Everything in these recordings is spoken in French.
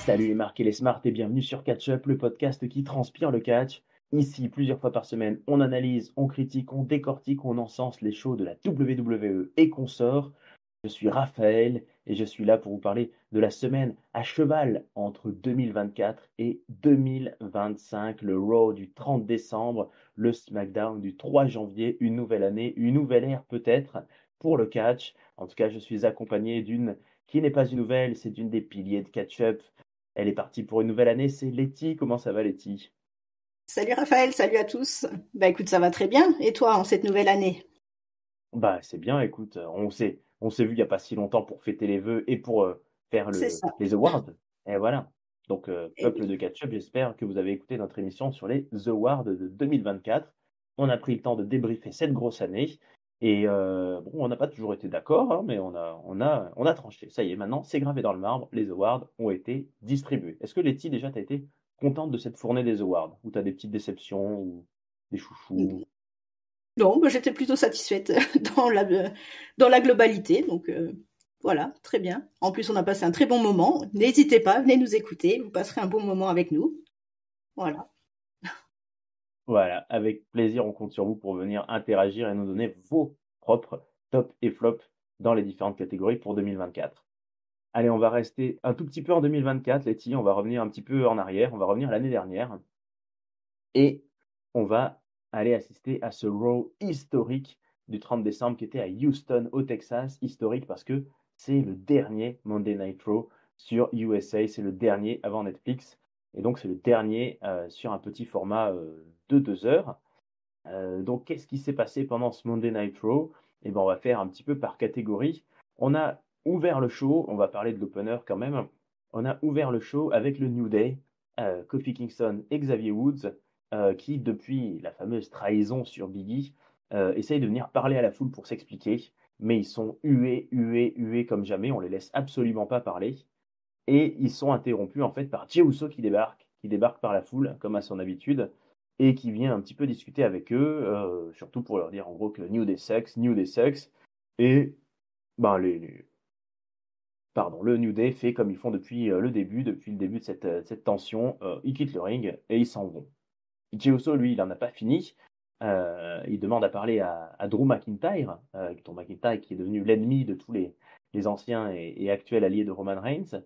Salut les marques et les smarts et bienvenue sur Catch Up, le podcast qui transpire le catch. Ici, plusieurs fois par semaine, on analyse, on critique, on décortique, on encense les shows de la WWE et consorts. Je suis Raphaël et je suis là pour vous parler de la semaine à cheval entre 2024 et 2025, le Raw du 30 décembre, le SmackDown du 3 janvier, une nouvelle année, une nouvelle ère peut-être pour le catch. En tout cas, je suis accompagné d'une qui n'est pas une nouvelle, c'est une des piliers de Catch Up. Elle est partie pour une nouvelle année, c'est Letty. Comment ça va, Letty? Salut Raphaël, salut à tous. Bah écoute, ça va très bien. Et toi, en cette nouvelle année? Bah, c'est bien, écoute, on s'est vu il n'y a pas si longtemps pour fêter les vœux et pour faire C'est ça. les awards. Et voilà. Donc, Eh peuple oui. de Catch-Up, j'espère que vous avez écouté notre émission sur les awards de 2024. On a pris le temps de débriefer cette grosse année. Et bon, on n'a pas toujours été d'accord, hein, mais on a tranché. Ça y est, maintenant, c'est gravé dans le marbre. Les awards ont été distribués. Est-ce que Letty, déjà, tu as été contente de cette fournée des awards? Ou tu as des petites déceptions ou des chouchous? Non, bah, j'étais plutôt satisfaite dans la globalité. Donc voilà, très bien. En plus, on a passé un très bon moment. N'hésitez pas, venez nous écouter. Vous passerez un bon moment avec nous. Voilà. Voilà, avec plaisir, on compte sur vous pour venir interagir et nous donner vos propres tops et flops dans les différentes catégories pour 2024. Allez, on va rester un tout petit peu en 2024, Letty, on va revenir un petit peu en arrière, on va revenir l'année dernière et on va aller assister à ce Raw historique du 30 décembre qui était à Houston, au Texas. Historique parce que c'est le dernier Monday Night Raw sur USA, c'est le dernier avant Netflix et donc c'est le dernier sur un petit format de 2 heures. Donc, qu'est-ce qui s'est passé pendant ce Monday Night Raw? Eh ben, on va faire un petit peu par catégorie. On a ouvert le show, on va parler de l'opener quand même. On a ouvert le show avec le New Day, Kofi Kingston et Xavier Woods, qui, depuis la fameuse trahison sur Biggie, essayent de venir parler à la foule pour s'expliquer. Mais ils sont hués, hués, hués comme jamais. On les laisse absolument pas parler. Et ils sont interrompus en fait par Jey Uso qui débarque par la foule, comme à son habitude, et qui vient un petit peu discuter avec eux, surtout pour leur dire en gros que New Day sucks, New Day sucks. Et ben, le New Day fait comme ils font depuis le début de cette tension. Ils quittent le ring et ils s'en vont. Jey Uso, lui, il n'en a pas fini. Il demande à parler à Drew McIntyre, Drew McIntyre qui est devenu l'ennemi de tous les anciens et actuels alliés de Roman Reigns.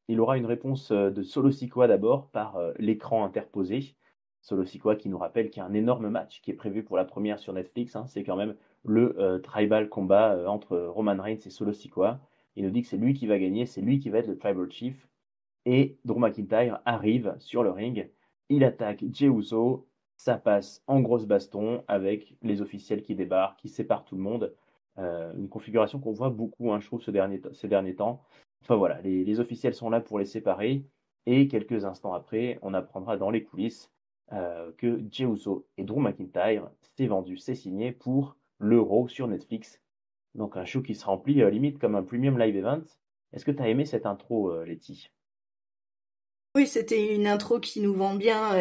Il aura une réponse de Solo Sikoa d'abord par l'écran interposé. Solo Sikoa qui nous rappelle qu'il y a un énorme match qui est prévu pour la première sur Netflix, hein. C'est quand même le tribal combat entre Roman Reigns et Solo Sikoa. Il nous dit que c'est lui qui va gagner, c'est lui qui va être le tribal chief. Et Drew McIntyre arrive sur le ring. Il attaque Jey Uso. Ça passe en grosse baston avec les officiels qui débarquent, qui séparent tout le monde. Une configuration qu'on voit beaucoup, hein, je trouve, ces derniers temps. Enfin voilà, les officiels sont là pour les séparer. Et quelques instants après, on apprendra dans les coulisses que Jey Uso et Drew McIntyre, c'est vendu, c'est signé pour l'Euro sur Netflix. Donc un show qui se remplit limite comme un premium live event. Est-ce que tu as aimé cette intro, Letty? Oui, c'était une intro qui nous vend bien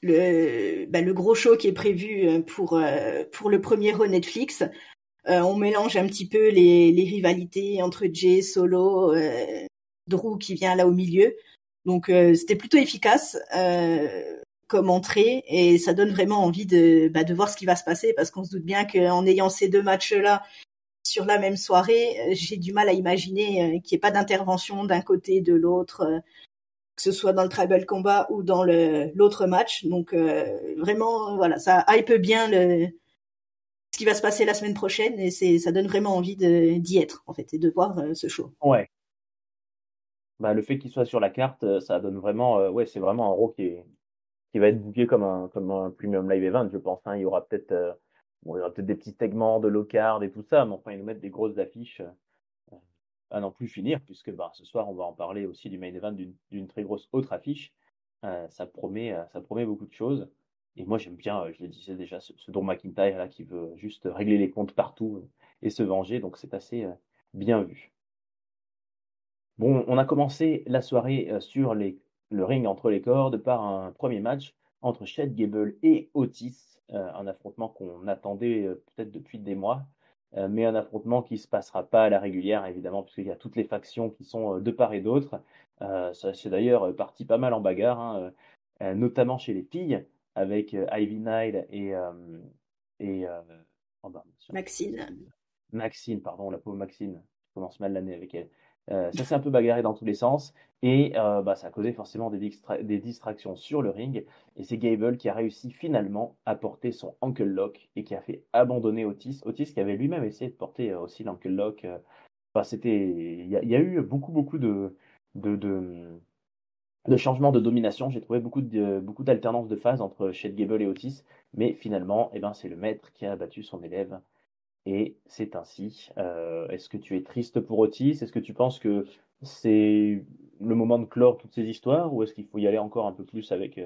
le gros show qui est prévu pour le premier Raw Netflix. On mélange un petit peu les rivalités entre Jay, Solo, Drew qui vient là au milieu. Donc c'était plutôt efficace comme entrée et ça donne vraiment envie de voir ce qui va se passer parce qu'on se doute bien qu'en ayant ces deux matchs-là sur la même soirée, j'ai du mal à imaginer qu'il n'y ait pas d'intervention d'un côté de l'autre, que ce soit dans le tribal combat ou dans l'autre match. Donc vraiment, voilà, ça hype bien ce qui va se passer la semaine prochaine et ça donne vraiment envie d'y être en fait et de voir ce show. Ouais. Bah, le fait qu'il soit sur la carte, ça donne vraiment, ouais, c'est vraiment un Raw qui va être booké comme un premium live event, je pense, hein. Il y aura peut-être bon, il y aura peut-être des petits segments de low card et tout ça, mais enfin, ils nous mettent des grosses affiches à n'en plus finir, puisque bah, ce soir, on va en parler aussi du main event d'une très grosse autre affiche. Ça promet beaucoup de choses. Et moi, j'aime bien, je le disais déjà, ce Drew McIntyre là qui veut juste régler les comptes partout et se venger, donc c'est assez bien vu. Bon, on a commencé la soirée sur le ring entre les cordes par un premier match entre Chad Gable et Otis, un affrontement qu'on attendait peut-être depuis des mois. mais un affrontement qui se passera pas à la régulière, évidemment, puisqu'il y a toutes les factions qui sont de part et d'autre. Ça c'est d'ailleurs parti pas mal en bagarre, hein, notamment chez les filles, avec Ivy Nile et oh bah, Maxine. Maxine, pardon, la pauvre Maxine, je commence mal l'année avec elle. Ça s'est un peu bagarré dans tous les sens et bah, ça a causé forcément des distractions sur le ring. Et c'est Gable qui a réussi finalement à porter son Ankle Lock et qui a fait abandonner Otis. Otis qui avait lui-même essayé de porter aussi l'Ankle Lock. Enfin, il y a eu beaucoup de, de, de changements de domination. J'ai trouvé beaucoup d'alternance de phase entre Chad Gable et Otis. Mais finalement, eh ben, c'est le maître qui a battu son élève. Et c'est ainsi. Est-ce que tu es triste pour Otis? Est-ce que tu penses que c'est le moment de clore toutes ces histoires ou est-ce qu'il faut y aller encore un peu plus avec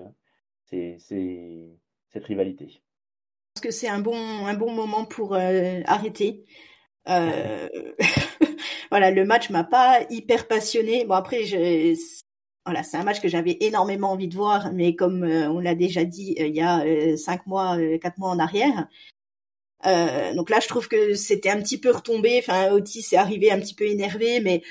ces- ces- cette rivalité? Je pense que c'est un bon moment pour arrêter. Euh, voilà, le match m'a pas hyper passionné. Bon après, voilà, c'est un match que j'avais énormément envie de voir, mais comme on l'a déjà dit il y a 5 mois, 4 mois en arrière. Donc là, je trouve que c'était un petit peu retombé. Enfin, Otis est arrivé un petit peu énervé, mais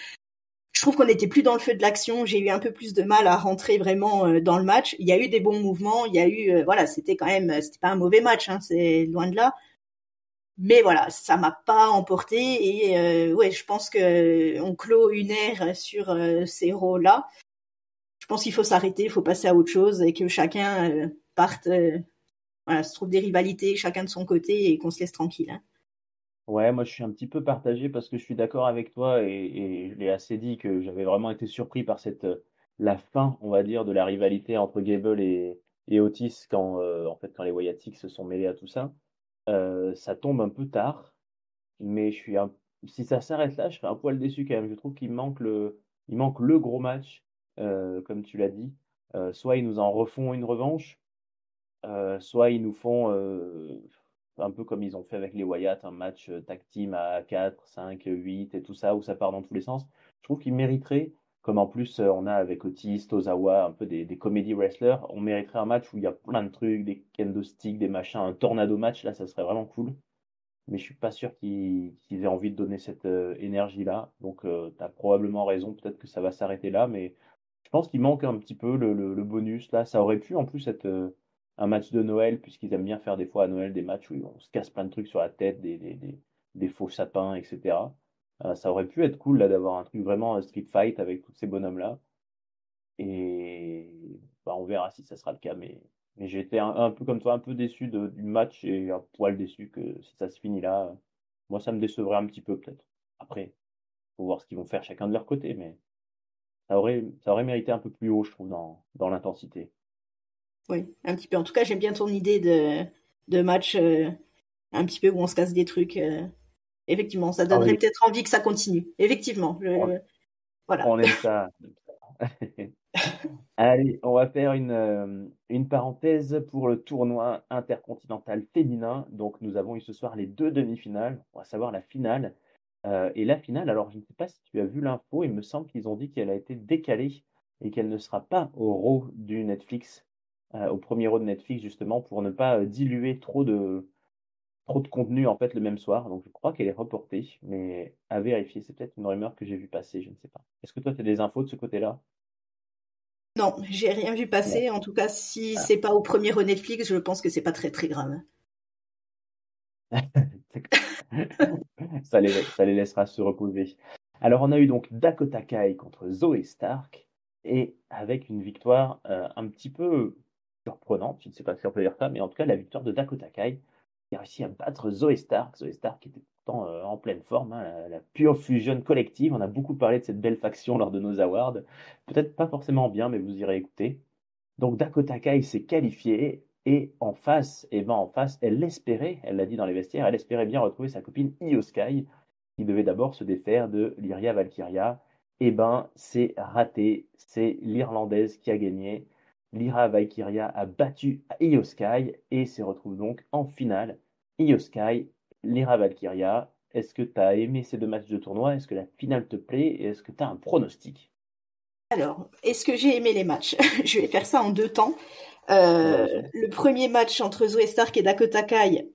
je trouve qu'on était plus dans le feu de l'action. J'ai eu un peu plus de mal à rentrer vraiment dans le match. Il y a eu des bons mouvements. Il y a eu, voilà, c'était quand même, c'était pas un mauvais match, hein, c'est loin de là. Mais voilà, ça m'a pas emporté et ouais, je pense que on clôt une ère sur ces héros-là. Je pense qu'il faut s'arrêter, il faut passer à autre chose et que chacun parte, voilà, se trouve des rivalités, chacun de son côté et qu'on se laisse tranquille. Hein. Ouais, moi je suis un petit peu partagé parce que je suis d'accord avec toi et je l'ai assez dit que j'avais vraiment été surpris par la fin, on va dire, de la rivalité entre Gable et Otis quand en fait quand les Wyatt Six se sont mêlés à tout ça. Ça tombe un peu tard. Mais si ça s'arrête là, je serais un poil déçu quand même. Je trouve il manque le gros match, comme tu l'as dit. Soit ils nous en refont une revanche, soit ils nous font un peu comme ils ont fait avec les Wyatt, un match tag team à 4, 5, 8 et tout ça, où ça part dans tous les sens. Je trouve qu'ils mériteraient, comme en plus on a avec Otis, Tozawa, un peu des comedy wrestlers, on mériterait un match où il y a plein de trucs, des kendo sticks, des machins, un tornado match, là ça serait vraiment cool, mais je suis pas sûr qu'ils aient envie de donner cette énergie-là. Donc, tu as probablement raison, peut-être que ça va s'arrêter là, mais je pense qu'il manque un petit peu le bonus. Là, ça aurait pu en plus être un match de Noël, puisqu'ils aiment bien faire des fois à Noël des matchs où on se casse plein de trucs sur la tête, des faux sapins, etc. Ça aurait pu être cool là d'avoir un truc vraiment street fight avec tous ces bonhommes-là. Et bah, on verra si ça sera le cas. Mais j'ai été un peu comme toi, un peu déçu du match et un poil déçu que si ça se finit là, moi ça me décevrait un petit peu peut-être. Après, faut voir ce qu'ils vont faire chacun de leur côté, mais ça aurait mérité un peu plus haut, je trouve, dans l'intensité. Oui, un petit peu. En tout cas, j'aime bien ton idée de match un petit peu où on se casse des trucs. Effectivement, ça Ah donnerait oui, peut-être envie que ça continue. Effectivement, on, voilà. on aime ça. Allez, on va faire une parenthèse pour le tournoi intercontinental féminin. Donc, nous avons eu ce soir les deux demi-finales. On va savoir la finale. Et la finale, alors je ne sais pas si tu as vu l'info, il me semble qu'ils ont dit qu'elle a été décalée et qu'elle ne sera pas au Raw du Netflix, au premier Raw de Netflix, justement, pour ne pas diluer trop de contenu en fait le même soir. Donc, je crois qu'elle est reportée, mais à vérifier. C'est peut-être une rumeur que j'ai vue passer, je ne sais pas. Est-ce que toi, tu as des infos de ce côté-là? Non, j'ai rien vu Non. passer. En tout cas, si Ah. c'est pas au premier au Netflix, je pense que c'est pas très très grave. Ça les laissera se reposer. Alors, on a eu donc Dakota Kai contre Zoe Stark, et avec une victoire un petit peu surprenante, je ne sais pas si on peut dire ça, mais en tout cas, la victoire de Dakota Kai, qui a réussi à battre Zoe Stark. Zoe Stark qui était pourtant en pleine forme, hein, la pure fusion collective. On a beaucoup parlé de cette belle faction lors de nos awards. Peut-être pas forcément bien, mais vous irez écouter. Donc Dakota Kai s'est qualifiée et en face, elle l'espérait, elle l'a dit dans les vestiaires, elle espérait bien retrouver sa copine Io Sky, qui devait d'abord se défaire de Lyria Valkyria. Eh ben, c'est raté, c'est l'Irlandaise qui a gagné. Lyra Valkyria a battu Io Sky et se retrouve donc en finale. Io Sky, Lyra Valkyria. Est-ce que tu as aimé ces deux matchs de tournoi? Est-ce que la finale te plaît? Et est-ce que tu as un pronostic? Alors, est-ce que j'ai aimé les matchs? Je vais faire ça en deux temps. Vas-y. Le premier match entre Zoé Stark et Dakota Kai,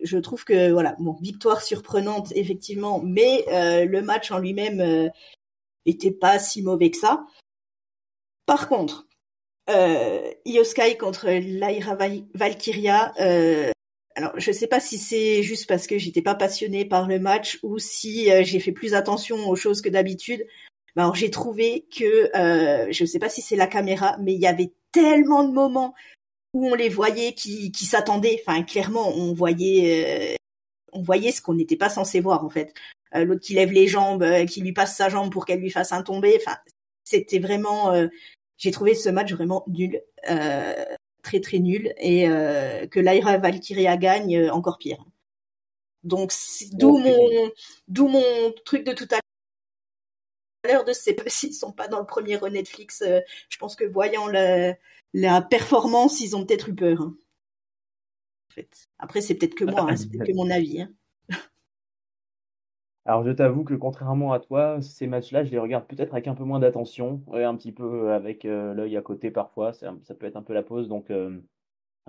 je trouve que voilà, bon, victoire surprenante effectivement, mais le match en lui-même était pas si mauvais que ça. Par contre, Io Sky contre Lyra Valkyria. Alors, je sais pas si c'est juste parce que j'étais pas passionnée par le match ou si j'ai fait plus attention aux choses que d'habitude. Alors, j'ai trouvé que, je sais pas si c'est la caméra, mais il y avait tellement de moments où on les voyait qui s'attendaient. Enfin, clairement, on voyait ce qu'on n'était pas censé voir en fait. L'autre qui lève les jambes, qui lui passe sa jambe pour qu'elle lui fasse un tombé. Enfin, c'était vraiment. J'ai trouvé ce match vraiment nul, très très nul, et que Lyra Valkyria gagne encore pire. Donc Ok. d'où mon truc de tout à l'heure de ces s'ils sont pas dans le premier Netflix. Je pense que voyant la performance, ils ont peut-être eu peur. Hein, en fait. Après, c'est peut-être que moi, hein, c'est peut-être que mon avis. Hein. Alors, je t'avoue que contrairement à toi, ces matchs-là, je les regarde peut-être avec un peu moins d'attention, ouais, un petit peu avec l'œil à côté parfois. Ça peut être un peu la pause, donc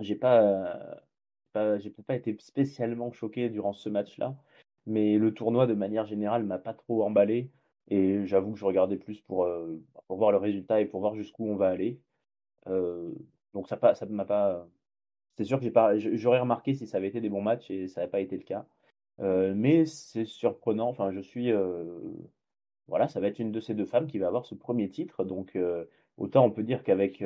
j'ai j'ai peut-être pas été spécialement choqué durant ce match-là, mais le tournoi de manière générale m'a pas trop emballé et j'avoue que je regardais plus pour voir le résultat et pour voir jusqu'où on va aller. Euh, donc ça m'a pas. C'est sûr que j'aurais remarqué si ça avait été des bons matchs et ça n'a pas été le cas. Mais c'est surprenant. Enfin, voilà, ça va être une de ces deux femmes qui va avoir ce premier titre. Donc, autant on peut dire qu'avec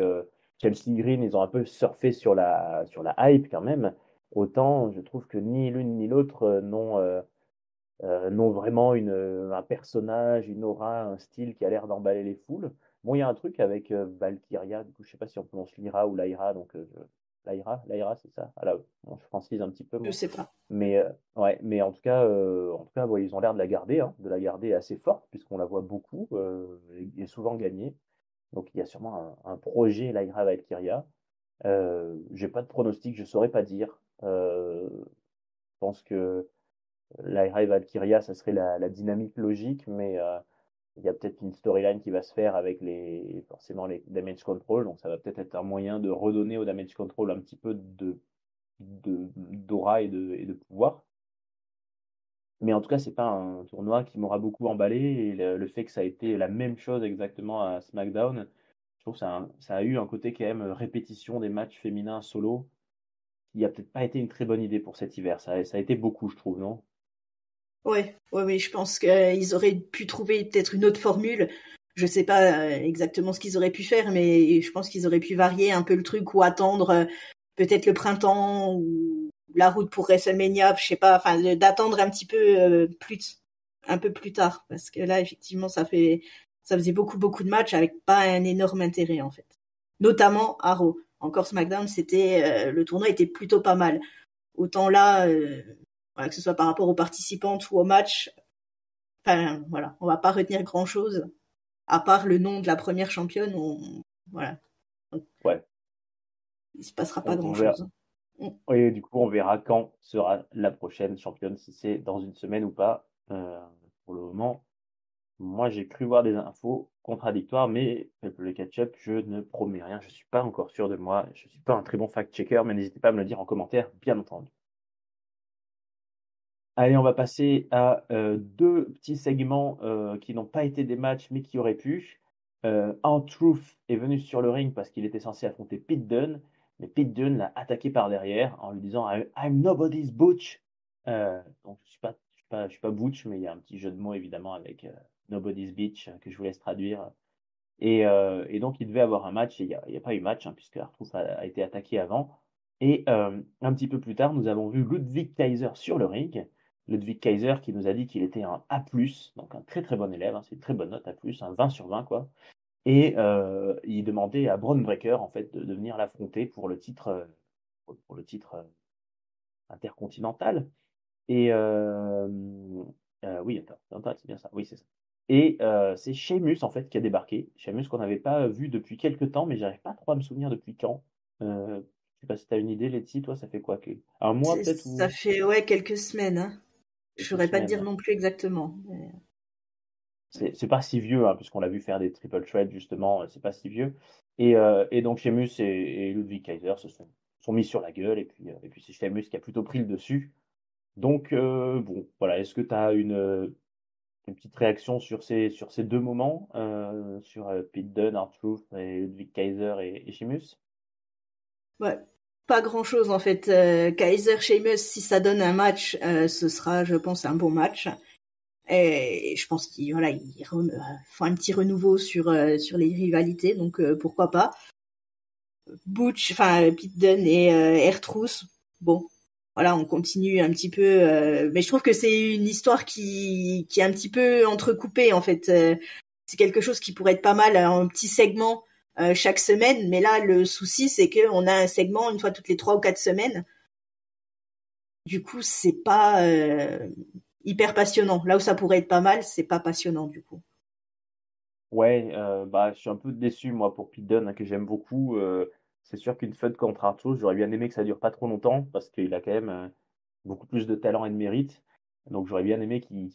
Chelsea Green, ils ont un peu surfé sur la hype quand même. Autant je trouve que ni l'une ni l'autre n'ont vraiment un personnage, une aura, un style qui a l'air d'emballer les foules. Bon, il y a un truc avec Valkyria, du coup, je sais pas si on prononce Lyra ou Lyra, donc Lyra, c'est ça. Ah là, bon, je francise un petit peu Je moi. sais pas. Mais ouais, mais en tout cas, ouais, ils ont l'air de la garder, hein, de la garder assez forte puisqu'on la voit beaucoup et souvent gagner. Donc il y a sûrement un projet Lyra Valkyria. J'ai pas de pronostic, je saurais pas dire. Je pense que Lyra et Valkyria, ça serait la dynamique logique, mais il y a peut-être une storyline qui va se faire avec forcément les damage control, donc ça va peut-être être un moyen de redonner au damage control un petit peu d'aura et de pouvoir. Mais en tout cas, c'est pas un tournoi qui m'aura beaucoup emballé. Et le fait que ça a été la même chose exactement à SmackDown, je trouve que ça a eu un côté quand même répétition des matchs féminins solo, qui a peut-être pas été une très bonne idée pour cet hiver. Ça a été beaucoup, je trouve, non? Ouais, ouais, oui, je pense qu'ils auraient pu trouver peut-être une autre formule. Je sais pas exactement ce qu'ils auraient pu faire, mais je pense qu'ils auraient pu varier un peu le truc ou attendre peut-être le printemps ou la route pour WrestleMania, je sais pas, enfin d'attendre un petit peu un peu plus tard, parce que là effectivement ça faisait beaucoup de matchs avec pas un énorme intérêt en fait. Notamment à Raw. Encore SmackDown, c'était le tournoi était plutôt pas mal. Autant là, voilà, que ce soit par rapport aux participantes ou au match, enfin voilà, on va pas retenir grand chose à part le nom de la première championne. Voilà, donc, Ouais, il se passera pas grand on verra. chose. Mm. Et du coup, on verra quand sera la prochaine championne, si c'est dans une semaine ou pas. Pour le moment, moi, j'ai cru voir des infos contradictoires, mais le catch-up, je ne promets rien. Je ne suis pas encore sûr de moi. Je ne suis pas un très bon fact-checker, mais n'hésitez pas à me le dire en commentaire, bien entendu. Allez, on va passer à deux petits segments qui n'ont pas été des matchs, mais qui auraient pu. R-Truth est venu sur le ring parce qu'il était censé affronter Pete Dunne, mais Pete Dunne l'a attaqué par derrière en lui disant I'm nobody's Butch. Donc je suis pas Butch, mais il y a un petit jeu de mots évidemment avec Nobody's Bitch que je vous laisse traduire. Et donc il devait avoir un match, et il y a pas eu match hein, puisque R-Truth a été attaqué avant. Et un petit peu plus tard, nous avons vu Ludwig Kaiser sur le ring. Ludwig Kaiser qui nous a dit qu'il était un A+, donc un très très bon élève, hein, c'est une très bonne note A+, un 20 sur 20 quoi. Et il demandait à Bron Breakker en fait de venir l'affronter pour le titre intercontinental. Et oui, intercontinental, c'est bien ça. Oui, c'est ça. Et c'est Sheamus en fait qui a débarqué. Sheamus qu'on n'avait pas vu depuis quelques temps, mais j'arrive pas trop à me souvenir depuis quand. Je sais pas si tu as une idée, Letty, toi, ça fait quoi un mois peut-être Ça ou fait ouais quelques semaines. Hein. Je quelques saurais pas te semaines, dire ouais. non plus exactement. C'est pas si vieux, hein, puisqu'on l'a vu faire des triple threats justement, c'est pas si vieux. Et donc Sheamus et Ludwig Kaiser sont mis sur la gueule, et puis c'est Sheamus qui a plutôt pris le dessus. Donc, bon, voilà. Est-ce que tu as une petite réaction sur ces deux moments, sur Pete Dunne, R-Truth et Ludwig Kaiser et Sheamus? Ouais, pas grand-chose en fait. Kaiser Sheamus, si ça donne un match, ce sera, je pense, un bon match. Et je pense qu'ils voilà, font un petit renouveau sur les rivalités, donc pourquoi pas. Butch, enfin Pete Dunne et R-Truth, bon, voilà, on continue un petit peu. Mais je trouve que c'est une histoire qui est un petit peu entrecoupée en fait. C'est quelque chose qui pourrait être pas mal, un petit segment chaque semaine. Mais là, le souci, c'est qu'on a un segment une fois toutes les 3 ou 4 semaines. Du coup, c'est pas hyper passionnant. Là où ça pourrait être pas mal, c'est pas passionnant du coup. Ouais, bah, je suis un peu déçu moi pour Pete Dunne, hein, que j'aime beaucoup. C'est sûr qu'une feud contre Arthur, j'aurais bien aimé que ça dure pas trop longtemps parce qu'il a quand même beaucoup plus de talent et de mérite. Donc j'aurais bien aimé qu'il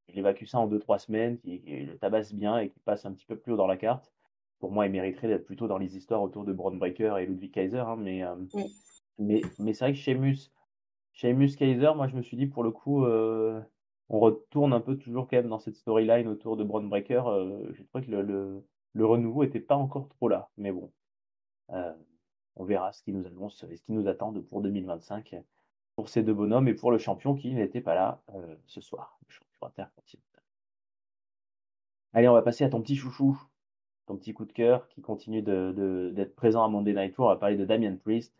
évacue ça en 2, 3 semaines, qu'il le tabasse bien et qu'il passe un petit peu plus haut dans la carte. Pour moi, il mériterait d'être plutôt dans les histoires autour de Braun Breaker et Ludwig Kaiser, hein, Mm. mais c'est vrai que Sheamus Kaiser, moi je me suis dit pour le coup, on retourne un peu toujours quand même dans cette storyline autour de Braun Breaker. J'ai trouvé que le renouveau était pas encore trop là. Mais bon, euh, on verra ce qui nous annonce et ce qui nous attend pour 2025 pour ces deux bonhommes et pour le champion qui n'était pas là ce soir, le champion intercontinental. Allez, on va passer à ton petit chouchou, ton petit coup de cœur qui continue d'être présent à Monday Night Raw. On va parler de Damian Priest.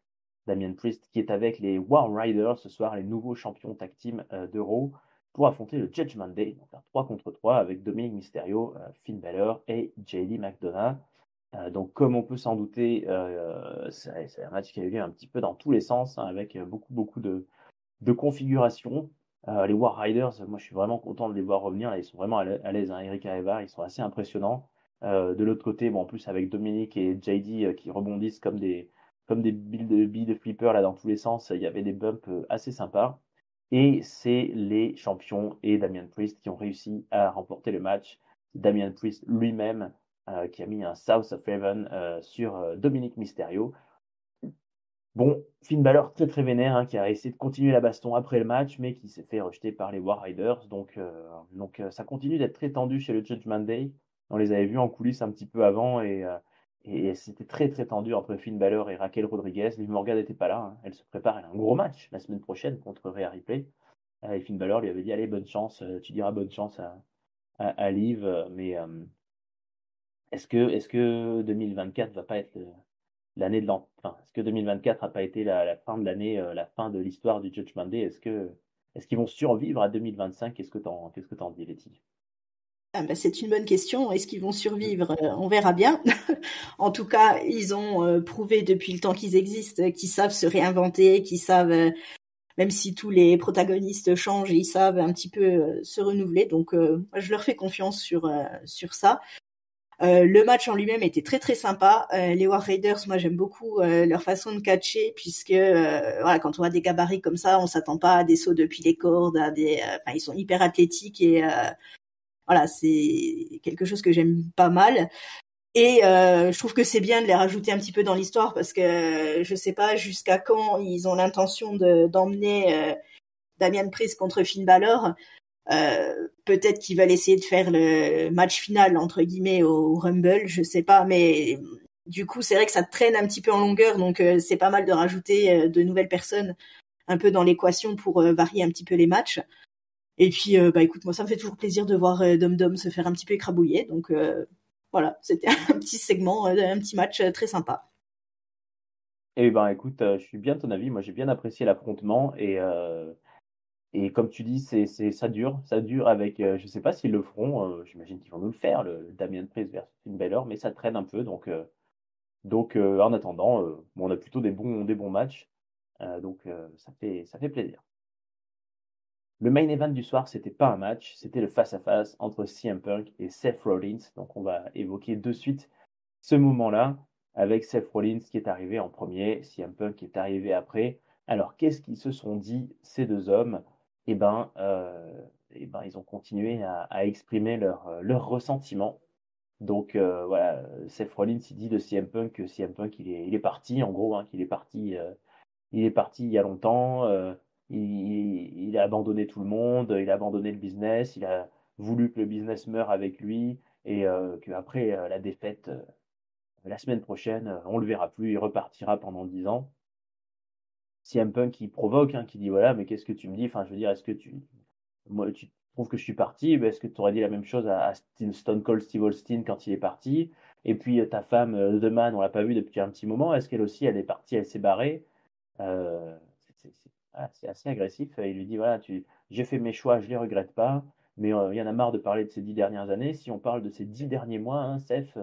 Damian Priest qui est avec les War Riders ce soir, les nouveaux champions tag team de Raw, pour affronter le Judgment Day, donc un 3 contre 3 avec Dominic Mysterio, Finn Balor et JD McDonough. Donc comme on peut s'en douter, c'est un match qui a eu lieu un petit peu dans tous les sens, hein, avec beaucoup de configurations. Les War Riders, moi je suis vraiment content de les voir revenir. Là, ils sont vraiment à l'aise, hein. Eric et Eva, ils sont assez impressionnants. De l'autre côté, bon, en plus avec Dominic et JD qui rebondissent comme des billes de flipper là, dans tous les sens, il y avait des bumps assez sympas. Et c'est les champions et Damian Priest qui ont réussi à remporter le match. Damian Priest lui-même qui a mis un South of Heaven sur Dominic Mysterio. Bon, Finn Balor très très vénère, hein, qui a essayé de continuer la baston après le match, mais qui s'est fait rejeter par les War Riders. Donc ça continue d'être très tendu chez le Judgment Day. On les avait vus en coulisses un petit peu avant et c'était très très tendu entre Finn Balor et Raquel Rodriguez. Liv Morgan n'était pas là, hein. Elle se prépare, elle a un gros match la semaine prochaine contre Rhea Ripley. Et Finn Balor lui avait dit, allez, bonne chance, tu diras bonne chance à Liv, est-ce que 2024 va pas être l'année de l'an, enfin, est-ce que 2024 n'a pas été la fin de l'année, la fin de l'histoire du Judgment Day? Est-ce qu'ils vont survivre à 2025? Qu'est-ce que t'en dis, Letty? Ah bah, c'est une bonne question. Est-ce qu'ils vont survivre? On verra bien. En tout cas, ils ont prouvé depuis le temps qu'ils existent qu'ils savent se réinventer, qu'ils savent, même si tous les protagonistes changent, ils savent un petit peu se renouveler. Donc, moi, je leur fais confiance sur ça. Le match en lui-même était très très sympa. Les War Raiders, moi j'aime beaucoup leur façon de catcher puisque voilà, quand on a des gabarits comme ça, on s'attend pas à des sauts depuis les cordes, enfin, ils sont hyper athlétiques et voilà, c'est quelque chose que j'aime pas mal. Et je trouve que c'est bien de les rajouter un petit peu dans l'histoire parce que je sais pas jusqu'à quand ils ont l'intention d'emmener Damian Priest contre Finn Balor. Peut-être qu'ils veulent essayer de faire le match final entre guillemets au Rumble, je sais pas, mais du coup c'est vrai que ça traîne un petit peu en longueur, donc c'est pas mal de rajouter de nouvelles personnes un peu dans l'équation pour varier un petit peu les matchs. Et puis bah écoute, moi ça me fait toujours plaisir de voir Dom Dom se faire un petit peu écrabouiller, donc voilà, c'était un petit segment, un petit match très sympa. Eh ben, écoute, je suis bien de ton avis. Moi, j'ai bien apprécié l'affrontement et comme tu dis, ça dure avec, je sais pas s'ils le feront, j'imagine qu'ils vont nous le faire, le Damian Priest versus Finn Balor, mais ça traîne un peu, en attendant, bon, on a plutôt des bons matchs, ça fait plaisir. Le main event du soir, c'était pas un match, c'était le face-à-face entre CM Punk et Seth Rollins. Donc on va évoquer de suite ce moment-là avec Seth Rollins qui est arrivé en premier, CM Punk qui est arrivé après. Alors qu'est-ce qu'ils se sont dit ces deux hommes? Eh ben, ils ont continué à exprimer leur ressentiment. Voilà, Seth Rollins il dit de CM Punk que CM Punk il est parti en gros, hein, qu'il est parti il est parti il y a longtemps. il a abandonné tout le monde, il a abandonné le business, il a voulu que le business meure avec lui et qu'après la défaite, la semaine prochaine, on le verra plus, il repartira pendant 10 ans. CM Punk qui provoque, hein, qui dit voilà, mais qu'est-ce que tu me dis? Enfin, je veux dire, est-ce que moi, tu trouves que je suis parti? Ben, est-ce que tu aurais dit la même chose à Stone Cold Steve Austin quand il est parti? Et puis ta femme, The Man, on l'a pas vue depuis un petit moment. Est-ce qu'elle aussi, elle est partie, elle s'est barrée? Euh, voilà, c'est assez agressif. Il lui dit voilà, j'ai fait mes choix, je les regrette pas, mais il y en a marre de parler de ces 10 dernières années. Si on parle de ces 10 derniers mois, hein, Seth,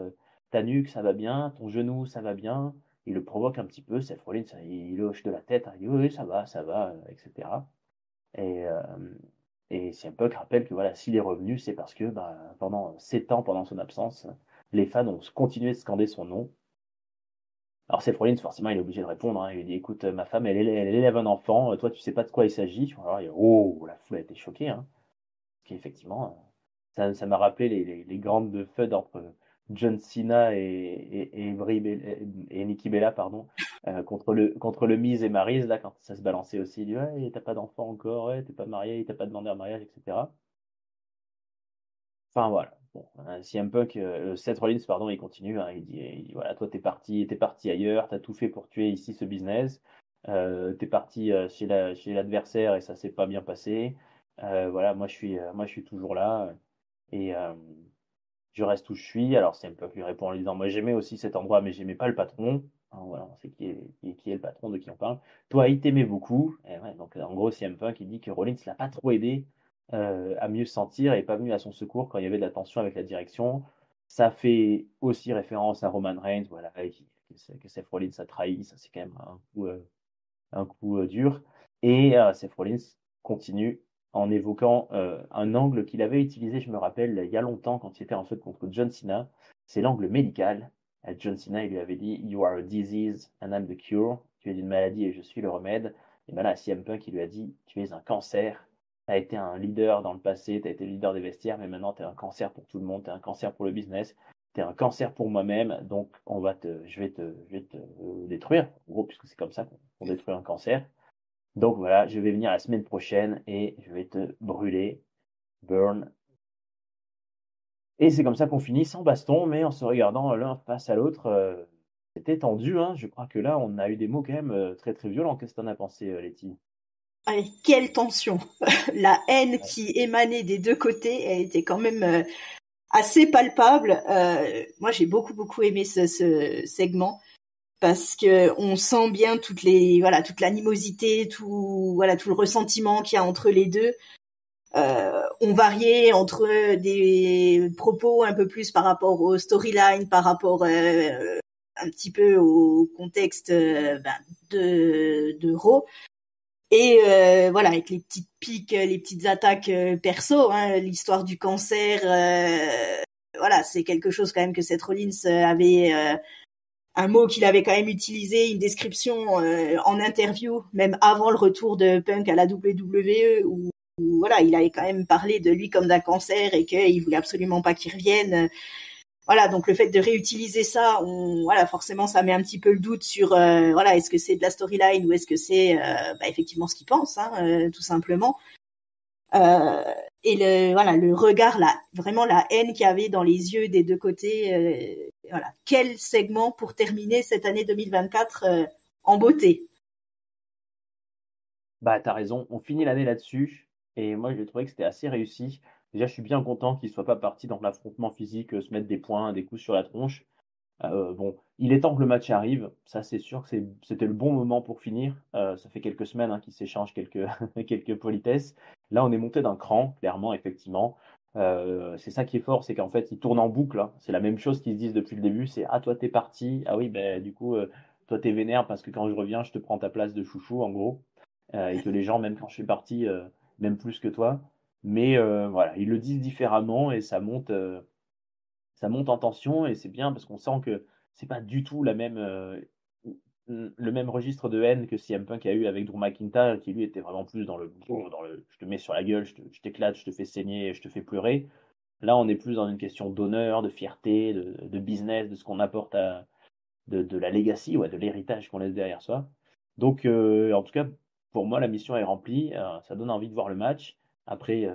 ta nuque, ça va bien, ton genou, ça va bien. Il le provoque un petit peu, Seth Rollins, il hoche de la tête, hein, il dit oui, oui, ça va, etc. Et, euh, et CM Punk rappelle que voilà, s'il est revenu, c'est parce que bah, pendant 7 ans, pendant son absence, les fans ont continué de scander son nom. Alors Seth Rollins, forcément, il est obligé de répondre, hein. Il lui dit, écoute, ma femme, elle élève un enfant, toi, tu sais pas de quoi il s'agit. Alors, oh, la foule a été choquée, hein. Parce qu'effectivement, ça m'a rappelé les grandes feuds entre John Cena et Nikki Bella, pardon, contre le Miz et Maryse, là, quand ça se balançait aussi. Il dit, ouais, t'as pas d'enfant encore, ouais, t'es pas marié, t'as pas demandé un mariage, etc. Enfin voilà. Bon, CM Punk, Seth Rollins, pardon, il continue, hein, il dit, voilà, toi t'es parti ailleurs, t'as tout fait pour tuer ici ce business, t'es parti chez l'adversaire et ça s'est pas bien passé. Voilà, moi je suis toujours là et je reste où je suis. Alors CM Punk lui répond en lui disant, moi j'aimais aussi cet endroit, mais j'aimais pas le patron. Hein, voilà, on sait qui est le patron de qui on parle. Toi, il t'aimait beaucoup. Et ouais, donc en gros, CM Punk, il dit que Rollins l'a pas trop aidé à mieux se sentir et pas venu à son secours quand il y avait de la tension avec la direction. Ça fait aussi référence à Roman Reigns, voilà, que Seth Rollins a trahi. Ça, c'est quand même un coup dur. Et Seth Rollins continue en évoquant un angle qu'il avait utilisé, je me rappelle, il y a longtemps quand il était en fait contre John Cena. C'est l'angle médical. John Cena, il lui avait dit You are a disease and I'm the cure. Tu es une maladie et je suis le remède. Et bien là, CM Punk, il lui a dit Tu es un cancer. Tu as été un leader dans le passé, tu as été le leader des vestiaires, mais maintenant tu es un cancer pour tout le monde, tu es un cancer pour le business, tu es un cancer pour moi-même, donc je vais te détruire, en gros, puisque c'est comme ça qu'on détruit un cancer. Donc voilà, je vais venir la semaine prochaine et je vais te brûler, burn. Et c'est comme ça qu'on finit sans baston, mais en se regardant l'un face à l'autre. C'était tendu, hein. Je crois que là, on a eu des mots quand même très très violents. Qu'est-ce que t'en as pensé, Letty? Allez, quelle tension! La haine Ouais. qui émanait des deux côtés, elle était quand même assez palpable. Moi, j'ai beaucoup aimé ce segment parce que on sent bien toute l'animosité, tout le ressentiment qu'il y a entre les deux. On variait entre des propos un peu plus par rapport aux storylines, par rapport un petit peu au contexte de Raw. Et voilà, avec les petites piques, les petites attaques perso, hein, l'histoire du cancer, voilà, c'est quelque chose quand même que Seth Rollins avait un mot qu'il avait quand même utilisé, une description en interview, même avant le retour de Punk à la WWE, où voilà, il avait quand même parlé de lui comme d'un cancer et qu'il voulait absolument pas qu'il revienne. Voilà, donc le fait de réutiliser ça, voilà, forcément, ça met un petit peu le doute sur, voilà, est-ce que c'est de la storyline ou est-ce que c'est effectivement ce qu'il pense, hein, tout simplement. Euh, et voilà, le regard, vraiment la haine qu'il y avait dans les yeux des deux côtés. Voilà, quel segment pour terminer cette année 2024 en beauté. Bah, t'as raison, on finit l'année là-dessus. Et moi, j'ai trouvé que c'était assez réussi. Déjà, je suis bien content qu'il soit pas parti dans l'affrontement physique, se mettre des poings, des coups sur la tronche. Bon, il est temps que le match arrive. Ça, c'est sûr que c'était le bon moment pour finir. Ça fait quelques semaines hein, qu'ils s'échangent quelques, quelques politesses. Là, on est monté d'un cran, clairement, effectivement. C'est ça qui est fort, c'est qu'en fait, ils tournent en boucle, hein. C'est la même chose qu'ils se disent depuis le début. C'est ah, toi, t'es parti. Ah oui, ben, du coup, toi, t'es vénère parce que quand je reviens, je te prends ta place de chouchou, en gros. Et que les gens, même quand je suis parti, m'aiment plus que toi. Mais voilà, ils le disent différemment et ça monte en tension et c'est bien parce qu'on sent que c'est pas du tout le même registre de haine que CM Punk a eu avec Drew McIntyre, qui lui était vraiment plus dans le je te mets sur la gueule, je t'éclate, je te fais saigner, je te fais pleurer. Là, on est plus dans une question d'honneur, de fierté, de business, de ce qu'on apporte de la legacy, ouais, de l'héritage qu'on laisse derrière soi. Donc, en tout cas, pour moi, la mission est remplie. Ça donne envie de voir le match. Après,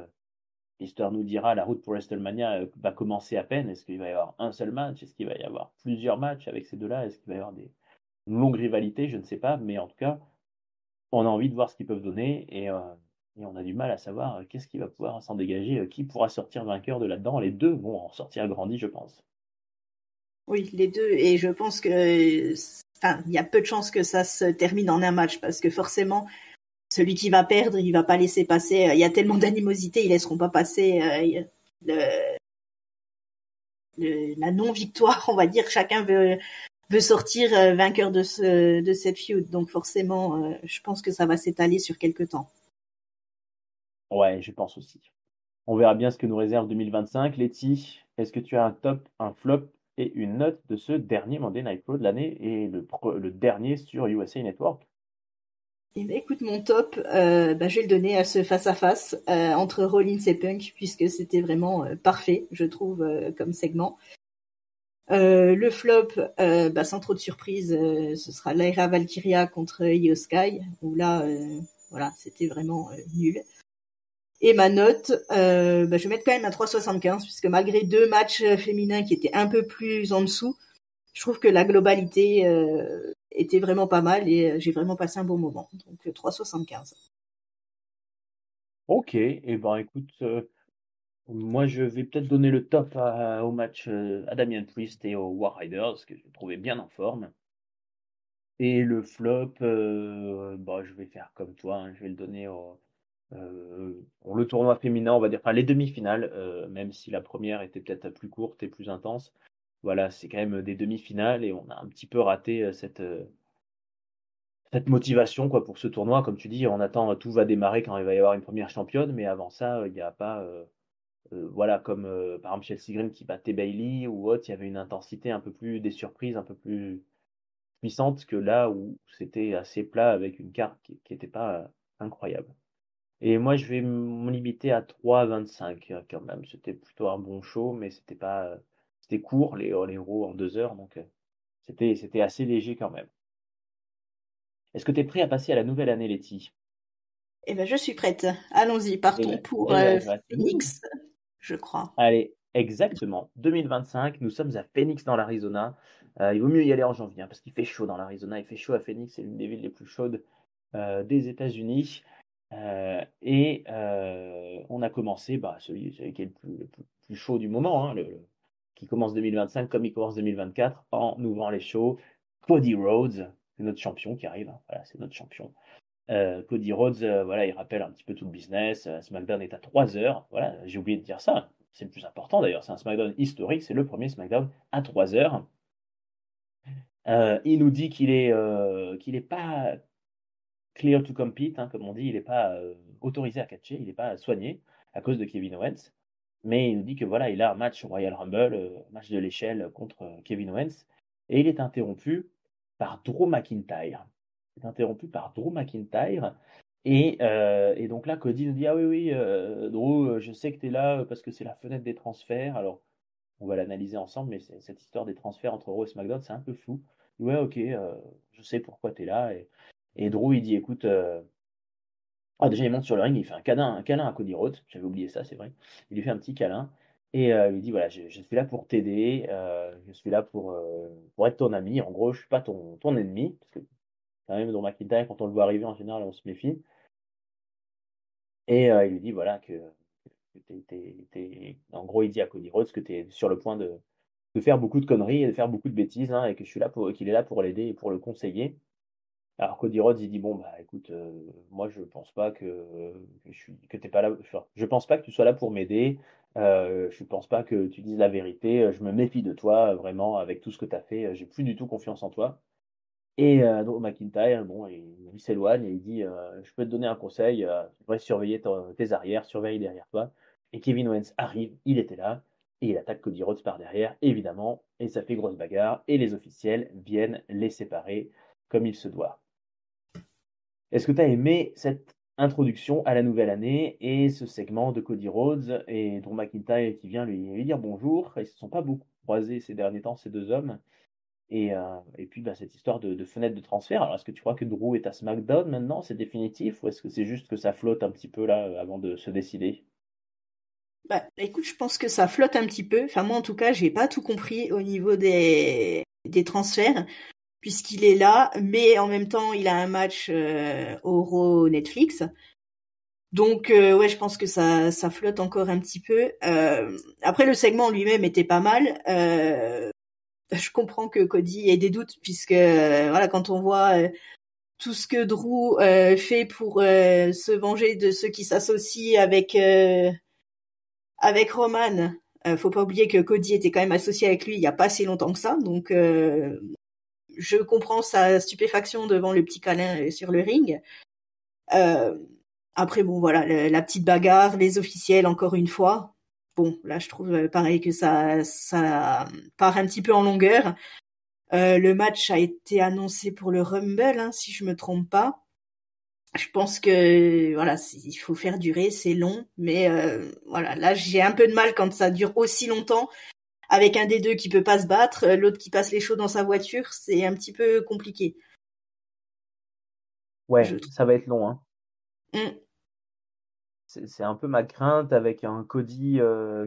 l'histoire nous dira, la route pour WrestleMania va commencer à peine. Est-ce qu'il va y avoir un seul match? Est-ce qu'il va y avoir plusieurs matchs avec ces deux-là? Est-ce qu'il va y avoir une longue rivalité? Je ne sais pas. Mais en tout cas, on a envie de voir ce qu'ils peuvent donner et on a du mal à savoir qu'est-ce qui va pouvoir s'en dégager, qui pourra sortir vainqueur de là-dedans. Les deux vont en sortir grandis, je pense. Oui, les deux. Et je pense que, enfin, il y a peu de chances que ça se termine en un match parce que forcément, celui qui va perdre, il va pas laisser passer. Il y a tellement d'animosité, ils laisseront pas passer le, la non-victoire, on va dire. Chacun veut sortir vainqueur de cette feud. Donc forcément, je pense que ça va s'étaler sur quelques temps. Ouais, je pense aussi. On verra bien ce que nous réserve 2025. Letty, est-ce que tu as un top, un flop et une note de ce dernier Monday Night Raw de l'année et le dernier sur USA Network? Eh ben, écoute, mon top, je vais le donner à ce face-à-face entre Rollins et Punk, puisque c'était vraiment parfait, je trouve, comme segment. Le flop, sans trop de surprise, ce sera Lyra Valkyria contre Io Sky, où là, voilà, c'était vraiment nul. Et ma note, je vais mettre quand même un 3,75, puisque malgré deux matchs féminins qui étaient un peu plus en dessous, je trouve que la globalité était vraiment pas mal et j'ai vraiment passé un bon moment. Donc 3,75. Ok, et ben écoute, moi je vais peut-être donner le top au match à Damian Priest et aux War Riders, que je trouvais bien en forme. Et le flop, je vais faire comme toi, hein, je vais le donner pour le tournoi féminin, on va dire, enfin les demi-finales, même si la première était peut-être plus courte et plus intense. Voilà, c'est quand même des demi-finales et on a un petit peu raté cette motivation quoi, pour ce tournoi. Comme tu dis, on attend, tout va démarrer quand il va y avoir une première championne, mais avant ça, il n'y a pas, voilà, comme par exemple Chelsea Green qui battait Bailey ou autre, il y avait une intensité un peu plus, des surprises un peu plus puissante que là où c'était assez plat avec une carte qui était pas incroyable. Et moi, je vais me limiter à 3,25 quand même. C'était plutôt un bon show, mais c'était pas, c'était court les Raw en 2 heures, donc c'était assez léger quand même. Est-ce que tu es prêt à passer à la nouvelle année, Letty? Eh ben, je suis prête. Allons-y, Eh partons ben, pour eh ben, il reste Phoenix, je crois. Allez, exactement. 2025, nous sommes à Phoenix dans l'Arizona. Il vaut mieux y aller en janvier hein, parce qu'il fait chaud dans l'Arizona. Il fait chaud à Phoenix, c'est l'une des villes les plus chaudes des États-Unis. On a commencé celui qui est le plus chaud du moment, hein, qui commence 2025 comme il commence 2024 en ouvrant les shows. Cody Rhodes, c'est notre champion qui arrive. Hein. Voilà, c'est notre champion. Cody Rhodes, voilà, il rappelle un petit peu tout le business. SmackDown est à 3 heures. Voilà, j'ai oublié de dire ça. C'est le plus important d'ailleurs. C'est un SmackDown historique. C'est le premier SmackDown à 3 heures. Il nous dit qu'il est pas clear to compete, hein, comme on dit. Il n'est pas autorisé à catcher. Il n'est pas soigné à cause de Kevin Owens. Mais il nous dit que voilà, il a un match au Royal Rumble, match de l'échelle contre Kevin Owens. Et il est interrompu par Drew McIntyre. Il est interrompu par Drew McIntyre. Et donc là, Cody nous dit: Ah oui, oui, Drew, je sais que tu es là parce que c'est la fenêtre des transferts. Alors, on va l'analyser ensemble, mais cette histoire des transferts entre Raw et SmackDown, c'est un peu flou. Ouais, ok, je sais pourquoi tu es là. Et Drew, il dit: Écoute, déjà, il monte sur le ring, il fait un câlin à Cody Rhodes. J'avais oublié ça, c'est vrai. Il lui fait un petit câlin. Et il lui dit: Voilà, je suis là pour t'aider. Je suis là pour être ton ami. En gros, je suis pas ton ennemi. Parce que, quand même, dans McIntyre, quand on le voit arriver, en général, on se méfie. Et il lui dit voilà que en gros, il dit à Cody Rhodes que tu es sur le point de faire beaucoup de conneries et de faire beaucoup de bêtises, hein, et que je suis là qu'il est là pour l'aider et pour le conseiller. Alors Cody Rhodes, il dit bon bah écoute, moi je pense pas que t'es pas là. Enfin, je pense pas que tu sois là pour m'aider. Je pense pas que tu dises la vérité. Je me méfie de toi vraiment avec tout ce que tu as fait. J'ai plus du tout confiance en toi. Et donc McIntyre, bon, il s'éloigne et il dit Je peux te donner un conseil, tu devrais surveiller tes arrières, surveille derrière toi. Et Kevin Owens arrive, il était là, et il attaque Cody Rhodes par derrière, évidemment, et ça fait grosse bagarre, et les officiels viennent les séparer comme il se doit. Est-ce que tu as aimé cette introduction à la nouvelle année et ce segment de Cody Rhodes et Drew McIntyre qui vient lui dire bonjour? Ils ne se sont pas beaucoup croisés ces derniers temps, ces deux hommes. Et puis, cette histoire de fenêtre de transfert. Alors, est-ce que tu crois que Drew est à SmackDown maintenant? C'est définitif? Ou est-ce que c'est juste que ça flotte un petit peu là avant de se décider? Bah, écoute, je pense que ça flotte un petit peu. Enfin, moi, en tout cas, j'ai pas tout compris au niveau des transferts, puisqu'il est là, mais en même temps, il a un match au Raw Netflix. Donc, ouais, je pense que ça flotte encore un petit peu. Après, le segment en lui-même était pas mal. Je comprends que Cody ait des doutes, puisque voilà, quand on voit tout ce que Drew fait pour se venger de ceux qui s'associent avec Roman, faut pas oublier que Cody était quand même associé avec lui il y a pas si longtemps que ça, donc je comprends sa stupéfaction devant le petit câlin sur le ring. Euh, Après bon voilà, la petite bagarre, les officiels encore une fois. Bon là je trouve pareil que ça part un petit peu en longueur. Le match a été annoncé pour le Rumble, hein, si je me trompe pas. Je pense que voilà, il faut faire durer, c'est long, mais voilà, là j'ai un peu de mal quand ça dure aussi longtemps avec un des deux qui peut pas se battre, l'autre qui passe les chevaux dans sa voiture, c'est un petit peu compliqué, je Ouais, trouve. ça va être long, hein. Mm. C'est un peu ma crainte avec un Cody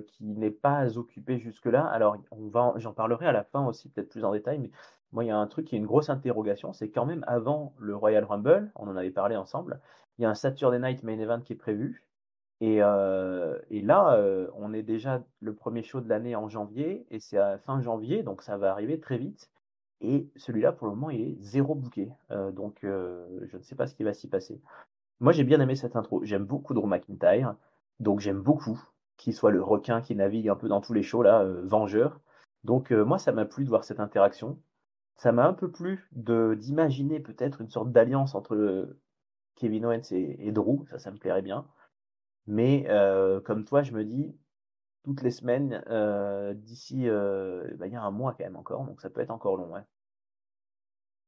qui n'est pas occupé jusque-là. Alors, j'en parlerai à la fin aussi, peut-être plus en détail, mais moi, il y a un truc qui est une grosse interrogation, c'est quand même avant le Royal Rumble, on en avait parlé ensemble, il y a un Saturday Night Main Event qui est prévu. Et là, on est déjà le premier show de l'année en janvier, et c'est à fin janvier, donc ça va arriver très vite. Et celui-là, pour le moment, il est zéro booké. Donc, je ne sais pas ce qui va s'y passer. Moi, j'ai bien aimé cette intro. J'aime beaucoup Drew McIntyre, donc j'aime beaucoup qu'il soit le requin qui navigue un peu dans tous les shows là, vengeur. Donc moi, ça m'a plu de voir cette interaction. Ça m'a un peu plu de d'imaginer peut-être une sorte d'alliance entre Kevin Owens et Drew. Ça me plairait bien. Mais comme toi, je me dis toutes les semaines d'ici, il y a un mois quand même encore, donc ça peut être encore long. Ouais.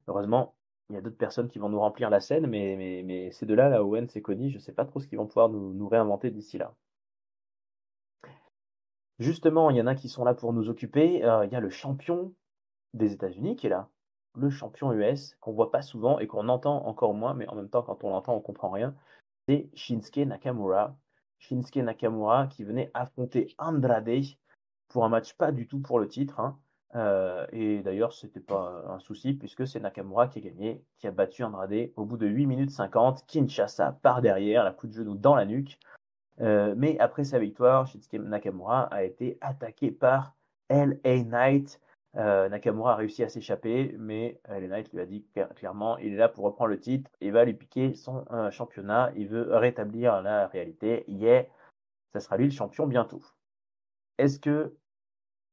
Heureusement, il y a d'autres personnes qui vont nous remplir la scène, mais ces deux-là, là, Owens et Cody, je ne sais pas trop ce qu'ils vont pouvoir nous réinventer d'ici là. Justement, il y en a qui sont là pour nous occuper. Il y a le champion des États-Unis qui est là, le champion US, qu'on voit pas souvent et qu'on entend encore moins, mais en même temps, quand on l'entend, on comprend rien. C'est Shinsuke Nakamura. Shinsuke Nakamura qui venait affronter Andrade pour un match pas du tout pour le titre, hein. Et d'ailleurs, c'était pas un souci puisque c'est Nakamura qui a gagné, qui a battu Andrade au bout de 8 minutes 50. Kinshasa par derrière, la coup de genou dans la nuque. Mais après sa victoire, Shinsuke Nakamura a été attaqué par LA Knight. Nakamura a réussi à s'échapper, mais LA Knight lui a dit clairement il est là pour reprendre le titre, il va lui piquer son championnat, il veut rétablir la réalité. Yeah, ça sera lui le champion bientôt. Est-ce que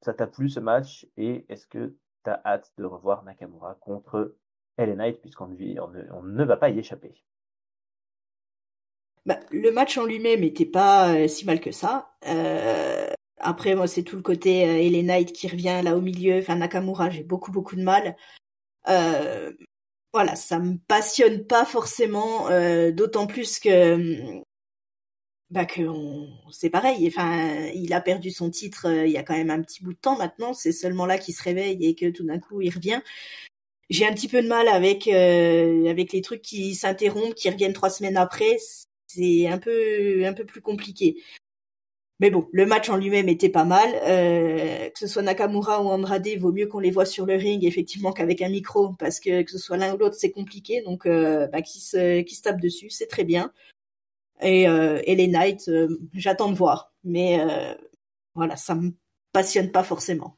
ça t'a plu ce match et est-ce que tu as hâte de revoir Nakamura contre LA Knight puisqu'on ne va pas y échapper? Bah, le match en lui-même était pas si mal que ça. Après, moi, c'est tout le côté LA Knight qui revient là au milieu. Enfin, Nakamura, j'ai beaucoup de mal. Euh, voilà, ça me passionne pas forcément, d'autant plus c'est pareil. Enfin, il a perdu son titre il y a quand même un petit bout de temps maintenant. C'est seulement là qu'il se réveille et que tout d'un coup il revient. J'ai un petit peu de mal avec les trucs qui s'interrompent, qui reviennent 3 semaines après. C'est un peu plus compliqué. Mais bon, le match en lui-même était pas mal. Que ce soit Nakamura ou Andrade, vaut mieux qu'on les voit sur le ring effectivement qu'avec un micro, parce que ce soit l'un ou l'autre, c'est compliqué. Donc, qui se tape dessus, c'est très bien. Et les Knights, j'attends de voir. Mais voilà, ça me passionne pas forcément.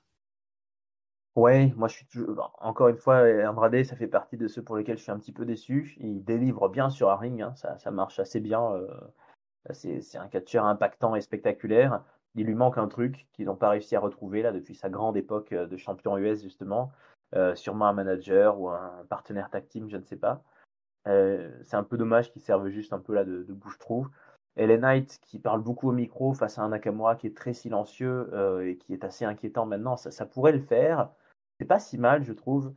Ouais, moi je suis toujours, encore une fois, Andrade, ça fait partie de ceux pour lesquels je suis un petit peu déçu. Il délivre bien sur un ring, hein, ça marche assez bien. C'est un catcheur impactant et spectaculaire. Il lui manque un truc qu'ils n'ont pas réussi à retrouver là depuis sa grande époque de champion US justement. Sûrement un manager ou un partenaire tag team, je ne sais pas. C'est un peu dommage qu'ils servent juste un peu là de bouche-trou. LA Knight qui parle beaucoup au micro face à un Nakamura qui est très silencieux et qui est assez inquiétant maintenant, ça pourrait le faire. C'est pas si mal, je trouve,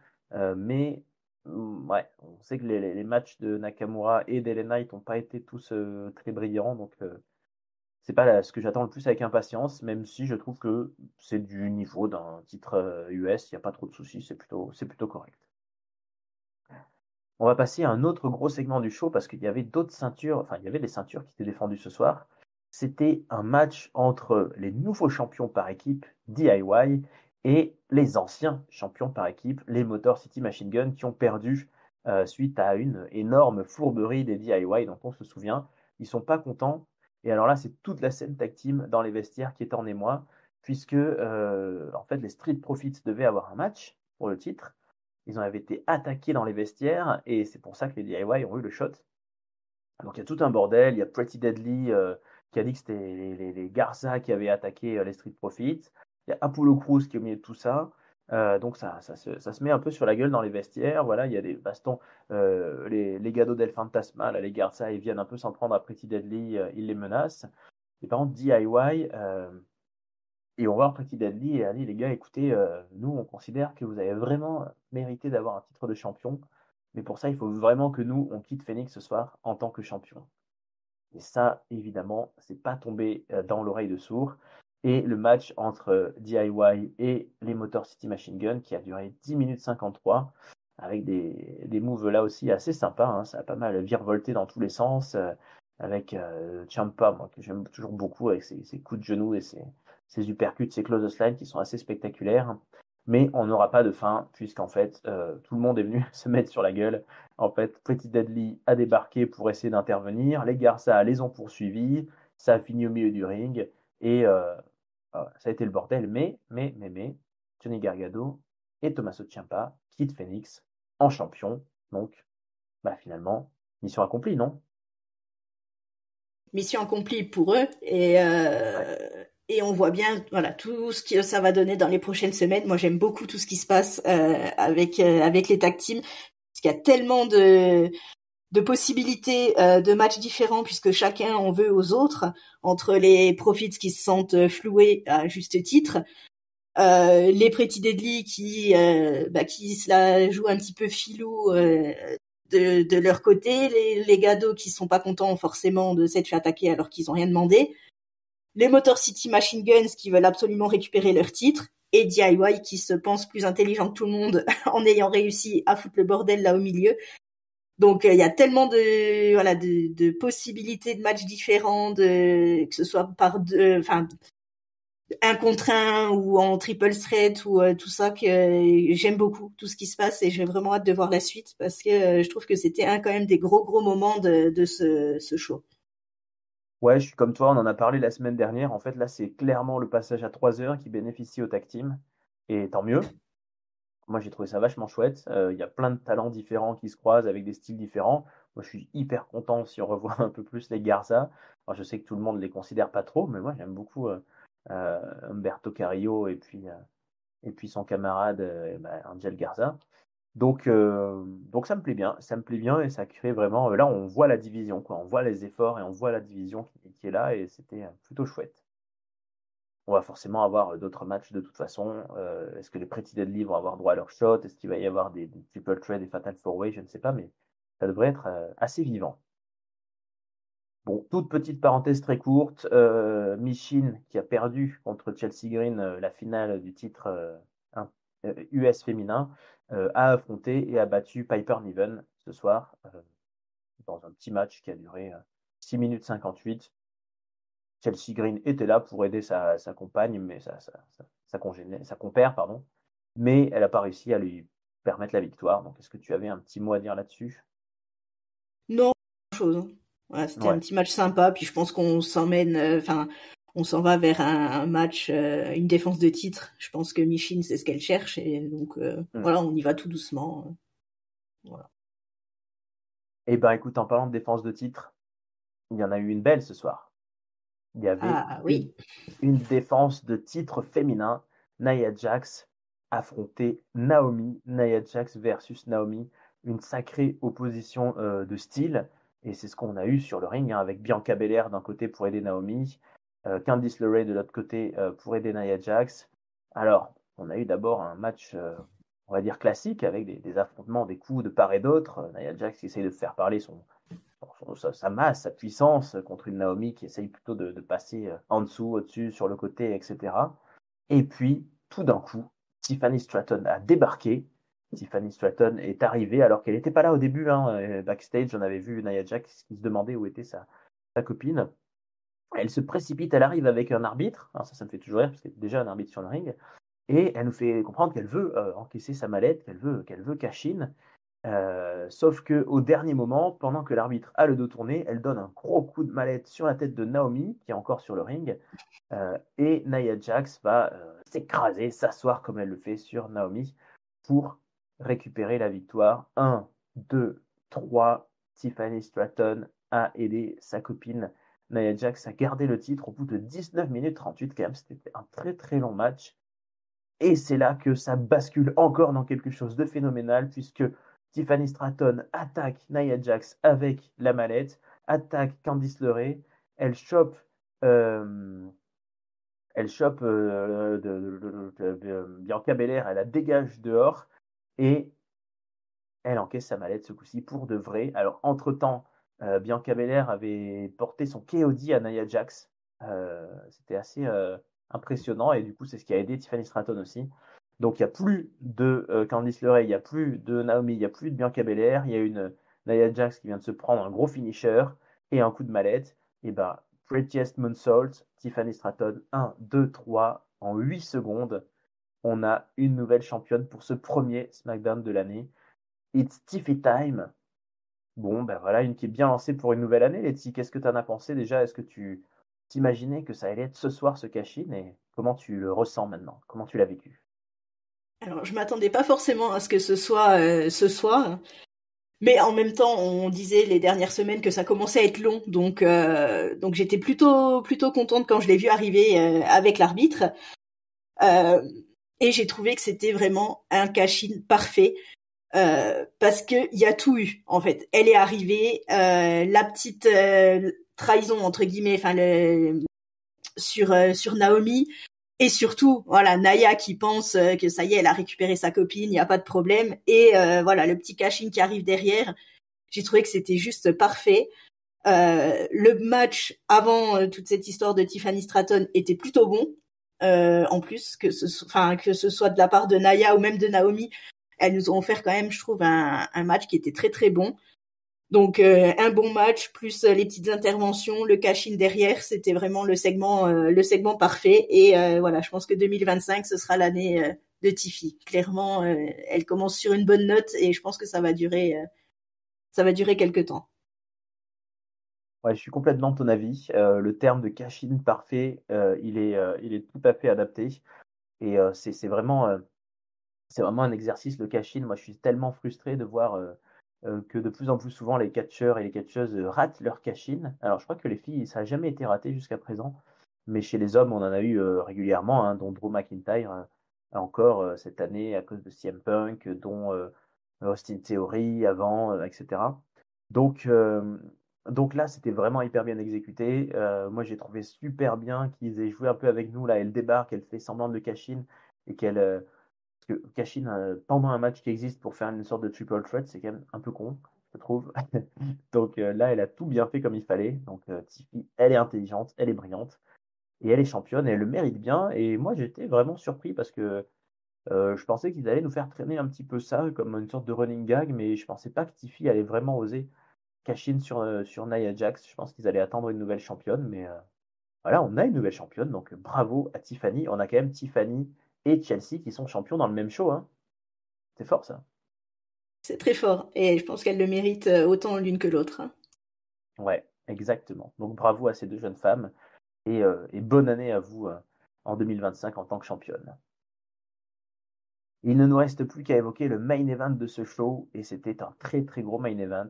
mais ouais, on sait que les matchs de Nakamura et d'LA Knight n'ont pas été tous très brillants, donc c'est pas ce que j'attends le plus avec impatience, même si je trouve que c'est du niveau d'un titre US, il n'y a pas trop de soucis, c'est plutôt correct. On va passer à un autre gros segment du show parce qu'il y avait d'autres ceintures, enfin il y avait des ceintures qui étaient défendues ce soir. C'était un match entre les nouveaux champions par équipe, DIY, et les anciens champions par équipe, les Motor City Machine Gun, qui ont perdu suite à une énorme fourberie des DIY, dont on se souvient. Ils sont pas contents. Et alors là, c'est toute la scène tag team dans les vestiaires qui est en émoi, puisque en fait les Street Profits devaient avoir un match pour le titre. Ils ont avaient été attaqués dans les vestiaires et c'est pour ça que les DIY ont eu le shot. Donc il y a tout un bordel. Il y a Pretty Deadly qui a dit que c'était les Garza qui avaient attaqué les Street Profits. Il y a Apollo Crews qui est au milieu de tout ça. Donc ça se met un peu sur la gueule dans les vestiaires. Voilà, il y a des bastons. Les Gado del Fantasma, là, les Garza, ils viennent un peu s'en prendre à Pretty Deadly. Ils les menacent. Et par contre, DIY, et on va voir Pretty Deadly et Ali, les gars, écoutez, nous, on considère que vous avez vraiment mérité d'avoir un titre de champion. Mais pour ça, il faut vraiment que nous, on quitte Phoenix ce soir en tant que champion. Et ça, évidemment, c'est pas tombé dans l'oreille de sourd. Et le match entre DIY et les Motor City Machine Gun, qui a duré 10 minutes 53, avec des moves là aussi assez sympas. Hein, ça a pas mal virevolté dans tous les sens. Avec Ciampa, moi, que j'aime toujours beaucoup, avec ses coups de genoux et ses uppercuts, ses clotheslines qui sont assez spectaculaires. Mais on n'aura pas de fin, puisqu'en fait, tout le monde est venu se mettre sur la gueule. En fait, Pretty Deadly a débarqué pour essayer d'intervenir. Les Garça les ont poursuivis. Ça a fini au milieu du ring. Et ça a été le bordel. Mais, Johnny Gargano et Tommaso Ciampa quittent Phoenix en champion. Donc, bah, finalement, mission accomplie, non? Mission accomplie pour eux Ouais. et on voit bien voilà tout ce que ça va donner dans les prochaines semaines. Moi j'aime beaucoup tout ce qui se passe avec les tag teams parce qu'il y a tellement de possibilités de matchs différents puisque chacun en veut aux autres entre les Profits qui se sentent floués à juste titre, les Pretty Deadly qui se la jouent un petit peu filou de leur côté, les gados qui sont pas contents forcément de s'être fait attaquer alors qu'ils ont rien demandé, les Motor City Machine Guns qui veulent absolument récupérer leur titre, et DIY qui se pense plus intelligent que tout le monde en ayant réussi à foutre le bordel là au milieu. Donc il y a tellement de possibilités de matchs différents, que ce soit par deux, enfin un contre un ou en triple threat ou tout ça que j'aime beaucoup tout ce qui se passe et j'ai vraiment hâte de voir la suite parce que je trouve que c'était quand même des gros moments de ce show. Ouais, je suis comme toi, on en a parlé la semaine dernière. En fait, là, c'est clairement le passage à 3 heures qui bénéficie au tag team. Et tant mieux. Moi, j'ai trouvé ça vachement chouette. Il y a plein de talents différents qui se croisent avec des styles différents. Moi, je suis hyper content si on revoit un peu plus les Garza. Alors, je sais que tout le monde ne les considère pas trop, mais moi, j'aime beaucoup Humberto Carrillo et puis son camarade Angel Garza. Donc ça me plaît bien, ça me plaît bien et ça crée vraiment. Là, on voit la division, quoi. On voit les efforts et on voit la division qui est là et c'était plutôt chouette. On va forcément avoir d'autres matchs de toute façon. Est-ce que les Pretty Deadly vont avoir droit à leur shot? Est-ce qu'il va y avoir des triple threat, des fatal four way? Je ne sais pas, mais ça devrait être assez vivant. Bon, toute petite parenthèse très courte. Michin, qui a perdu contre Chelsea Green la finale du titre US féminin, a affronté et a battu Piper Niven ce soir dans un petit match qui a duré 6 minutes 58. Chelsea Green était là pour aider sa compagne, mais sa compère, pardon, mais elle n'a pas réussi à lui permettre la victoire. Donc, est-ce que tu avais un petit mot à dire là-dessus? Non, pas grand chose. Hein. Voilà, c'était un Ouais. petit match sympa, puis je pense qu'on s'emmène, enfin, on s'en va vers un match, une défense de titre. Je pense que Michin, c'est ce qu'elle cherche, et donc Hmm. voilà, on y va tout doucement. Voilà. Eh ben, écoute, en parlant de défense de titre, il y en a eu une belle ce soir. Il y avait Ah une, oui. une défense de titre féminin. Nia Jax affrontait Naomi. Nia Jax versus Naomi. Une sacrée opposition de style. Et c'est ce qu'on a eu sur le ring, hein, avec Bianca Belair d'un côté pour aider Naomi, Candice LeRae de l'autre côté pour aider Nia Jax. Alors, on a eu d'abord un match, on va dire classique, avec des affrontements, des coups de part et d'autre. Nia Jax qui essaye de faire parler sa masse, sa puissance contre une Naomi qui essaye plutôt de passer en dessous, au-dessus, sur le côté, etc. Et puis, tout d'un coup, Tiffany Stratton a débarqué. Tiffany Stratton est arrivée alors qu'elle n'était pas là au début. Backstage, on avait vu Nia Jax qui se demandait où était sa copine. Elle se précipite, elle arrive avec un arbitre. Alors ça me fait toujours rire parce qu'il y a déjà un arbitre sur le ring. Et elle nous fait comprendre qu'elle veut encaisser sa mallette, qu'elle veut cash in. Sauf qu'au dernier moment, pendant que l'arbitre a le dos tourné, elle donne un gros coup de mallette sur la tête de Naomi, qui est encore sur le ring. Et Nia Jax va s'écraser, s'asseoir comme elle le fait sur Naomi pour récupérer la victoire. 1, 2, 3. Tiffany Stratton a aidé sa copine Nia Jax à garder le titre au bout de 19 minutes 38 quand même. C'était un très très long match. Et c'est là que ça bascule encore dans quelque chose de phénoménal puisque Tiffany Stratton attaque Nia Jax avec la mallette, attaque Candice LeRae, elle chope euh, Bianca Belair, elle la dégage dehors et elle encaisse sa mallette ce coup-ci pour de vrai. Alors, entre-temps, Bianca Belair avait porté son KOD à Nia Jax. C'était assez impressionnant et du coup, c'est ce qui a aidé Tiffany Stratton aussi. Donc, il n'y a plus de Candice LeRae, il n'y a plus de Naomi, il n'y a plus de Bianca Belair. Il y a une Nia Jax qui vient de se prendre un gros finisher et un coup de mallette. Et bah, Prettiest Moonsault, Tiffany Stratton, 1, 2, 3, en 8 secondes. On a une nouvelle championne pour ce premier SmackDown de l'année. It's Tiffy Time. Bon, ben voilà, une qui est bien lancée pour une nouvelle année. Letty, qu'est-ce que tu en as pensé déjà? Est-ce que tu t'imaginais que ça allait être ce soir ce cash-in et comment tu le ressens maintenant? Comment tu l'as vécu? Alors, je m'attendais pas forcément à ce que ce soit ce soir, mais en même temps, on disait les dernières semaines que ça commençait à être long, donc j'étais plutôt contente quand je l'ai vu arriver avec l'arbitre, euh, et j'ai trouvé que c'était vraiment un cash-in parfait. Parce que il y a tout eu en fait. Elle est arrivée, la petite trahison entre guillemets, enfin sur Naomi, et surtout voilà Naya qui pense que ça y est, elle a récupéré sa copine, il y a pas de problème, et voilà le petit cash-in qui arrive derrière. J'ai trouvé que c'était juste parfait. Le match avant toute cette histoire de Tiffany Stratton était plutôt bon. En plus que ce soit de la part de Naya ou même de Naomi, elles nous ont offert quand même, je trouve, un match qui était très très bon. Donc un bon match plus les petites interventions, le cash-in derrière, c'était vraiment le segment parfait. Et voilà, je pense que 2025 ce sera l'année de Tiffy. Clairement, elle commence sur une bonne note et je pense que ça va durer quelques temps. Ouais, je suis complètement de ton avis. Le terme de cash-in parfait, il est tout à fait adapté. Et c'est vraiment un exercice, le cash-in. Moi, je suis tellement frustré de voir que de plus en plus souvent, les catcheurs et les catcheuses ratent leur cash-in. Alors, je crois que les filles, ça n'a jamais été raté jusqu'à présent. Mais chez les hommes, on en a eu régulièrement, hein, dont Drew McIntyre encore cette année à cause de CM Punk, dont Austin Theory avant, etc. Donc, euh, donc là, c'était vraiment hyper bien exécuté. Moi, j'ai trouvé super bien qu'ils aient joué un peu avec nous. Là, elle débarque, elle fait semblant de cash-in et parce que cash-in pendant un match qui existe pour faire une sorte de triple threat, c'est quand même un peu con, je trouve. Donc là, elle a tout bien fait comme il fallait. Donc Tiffy, elle est intelligente, elle est brillante et elle est championne et elle le mérite bien. Et moi, j'étais vraiment surpris parce que je pensais qu'ils allaient nous faire traîner un petit peu ça comme une sorte de running gag, mais je pensais pas que Tiffy allait vraiment oser cash-in sur Nia Jax. Je pense qu'ils allaient attendre une nouvelle championne, mais voilà, on a une nouvelle championne, donc bravo à Tiffany. On a quand même Tiffany et Chelsea qui sont champions dans le même show, hein. C'est fort ça. C'est très fort et je pense qu'elle le mérite autant l'une que l'autre, hein. Ouais, exactement. Donc bravo à ces deux jeunes femmes et bonne année à vous en 2025 en tant que championne. Il ne nous reste plus qu'à évoquer le main event de ce show, et c'était un très très gros main event,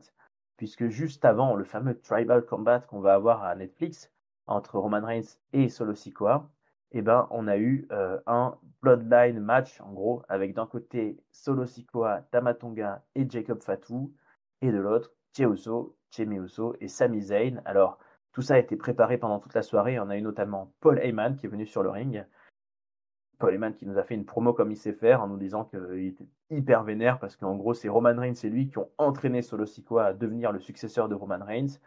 puisque juste avant le fameux Tribal Combat qu'on va avoir à Netflix entre Roman Reigns et Solo Sikoa, eh ben, on a eu un Bloodline match en gros, avec d'un côté Solo Sikoa, Tamatonga et Jacob Fatu, et de l'autre Jey Uso, Jimmy Uso et Sami Zayn. Alors tout ça a été préparé pendant toute la soirée, on a eu notamment Paul Heyman qui est venu sur le ring Paul Heyman qui nous a fait une promo comme il sait faire en nous disant qu'il était hyper vénère parce qu'en gros, c'est Roman Reigns et lui qui ont entraîné Solo Sikoa à devenir le successeur de Roman Reigns,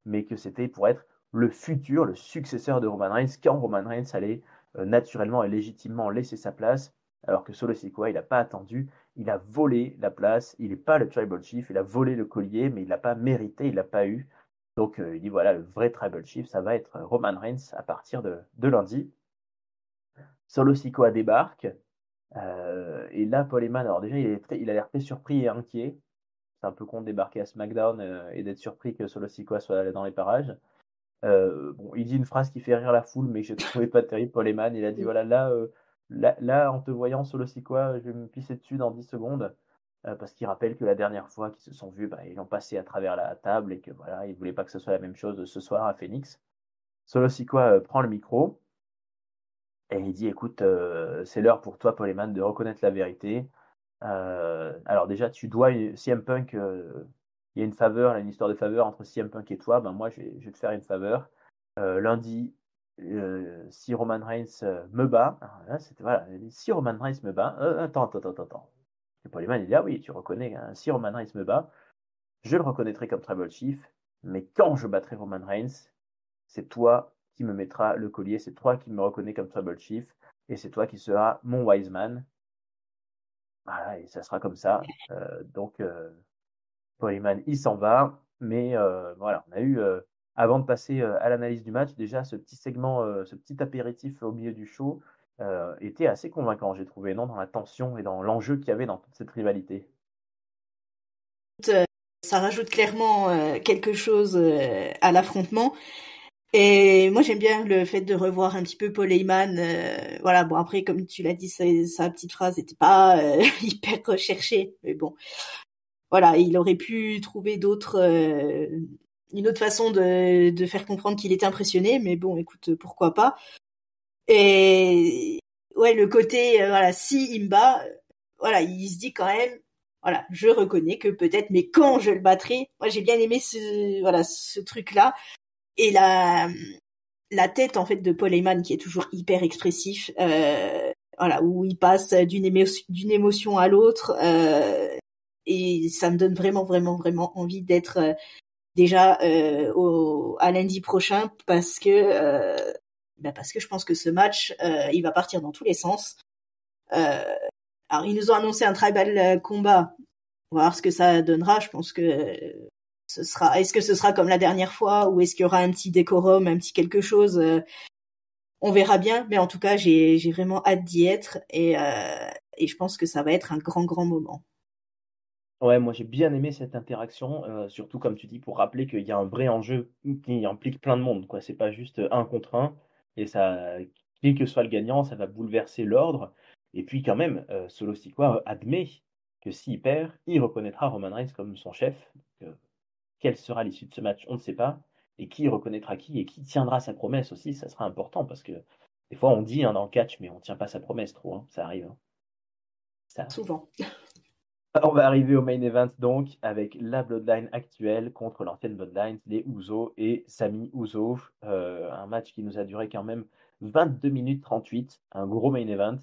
mais que c'était pour être le futur, le successeur de Roman Reigns, quand Roman Reigns allait naturellement et légitimement laisser sa place, alors que Solo Sikoa, il n'a pas attendu, il a volé la place, il n'est pas le Tribal Chief, il a volé le collier, mais il l'a pas mérité, il l'a pas eu. Donc il dit voilà, le vrai Tribal Chief, ça va être Roman Reigns à partir de lundi. Solo Sikoa débarque, et là, Paul Heyman, alors déjà, il a l'air très surpris et inquiet. C'est un peu con de débarquer à SmackDown et d'être surpris que Solo Sikoa soit dans les parages. Bon, il dit une phrase qui fait rire la foule, mais que je trouvais pas terrible, Paul Heyman. Il a dit voilà, là, en te voyant, Solo Sikoa, je vais me pisser dessus dans 10 secondes. Parce qu'il rappelle que la dernière fois qu'ils se sont vus, bah, ils ont passé à travers la table et que voilà, il voulait pas que ce soit la même chose ce soir à Phoenix. Solo Sikoa prend le micro et il dit écoute, c'est l'heure pour toi, Paul Heyman, de reconnaître la vérité. Alors déjà, tu dois CM Punk, il y a une faveur, une histoire de faveur entre CM Punk et toi. Ben moi, je vais te faire une faveur. Lundi, si Roman Reigns me bat, alors là, c'était voilà, si Roman Reigns me bat, attends. Et Paul Heyman, il dit ah oui, tu reconnais, hein, si Roman Reigns me bat, je le reconnaîtrai comme Tribal Chief, mais quand je battrai Roman Reigns, c'est toi qui me mettras le collier, c'est toi qui me reconnais comme Tribal Chief, et c'est toi qui seras mon wise man. Voilà, et ça sera comme ça. Donc, Paul Heyman, il s'en va. Mais voilà, on a eu, avant de passer à l'analyse du match, déjà ce petit segment, ce petit apéritif au milieu du show était assez convaincant, j'ai trouvé, non, dans la tension et dans l'enjeu qu'il y avait dans toute cette rivalité. Ça rajoute clairement quelque chose à l'affrontement. Et moi, j'aime bien le fait de revoir un petit peu Paul Heyman. Voilà, bon, après, comme tu l'as dit, sa petite phrase n'était pas hyper recherchée. Mais bon, voilà, il aurait pu trouver une autre façon de faire comprendre qu'il était impressionné. Mais bon, écoute, pourquoi pas. Et ouais, le côté, voilà, si il me bat, voilà, il se dit quand même, voilà, je reconnais que peut-être, mais quand je le battrai, moi j'ai bien aimé voilà, ce truc-là. Et la tête en fait de Paul Heyman qui est toujours hyper expressif, voilà, où il passe d'une émotion à l'autre, et ça me donne vraiment envie d'être déjà à lundi prochain parce que je pense que ce match il va partir dans tous les sens. Euh, alors ils nous ont annoncé un tribal combat, on va voir ce que ça donnera. Je pense que est-ce que ce sera comme la dernière fois ou est-ce qu'il y aura un petit décorum, un petit quelque chose, on verra bien, mais en tout cas j'ai vraiment hâte d'y être et je pense que ça va être un grand moment. Ouais, moi j'ai bien aimé cette interaction, surtout comme tu dis, pour rappeler qu'il y a un vrai enjeu qui implique plein de monde, quoi. C'est pas juste un contre un, et ça, quel que soit le gagnant, ça va bouleverser l'ordre. Et puis quand même, Solo Sikoa admet que s'il perd, il reconnaîtra Roman Reigns comme son chef. Donc, quelle sera l'issue de ce match? On ne sait pas. Et qui reconnaîtra qui et qui tiendra sa promesse aussi, ça sera important parce que des fois on dit hein, dans le catch, mais on tient pas sa promesse trop, hein. Ça arrive, hein. Ça arrive. Souvent. On va arriver au main event donc avec la Bloodline actuelle contre l'ancienne Bloodline, les Usos et Sami Uso. Un match qui nous a duré quand même 22 minutes 38, un gros main event.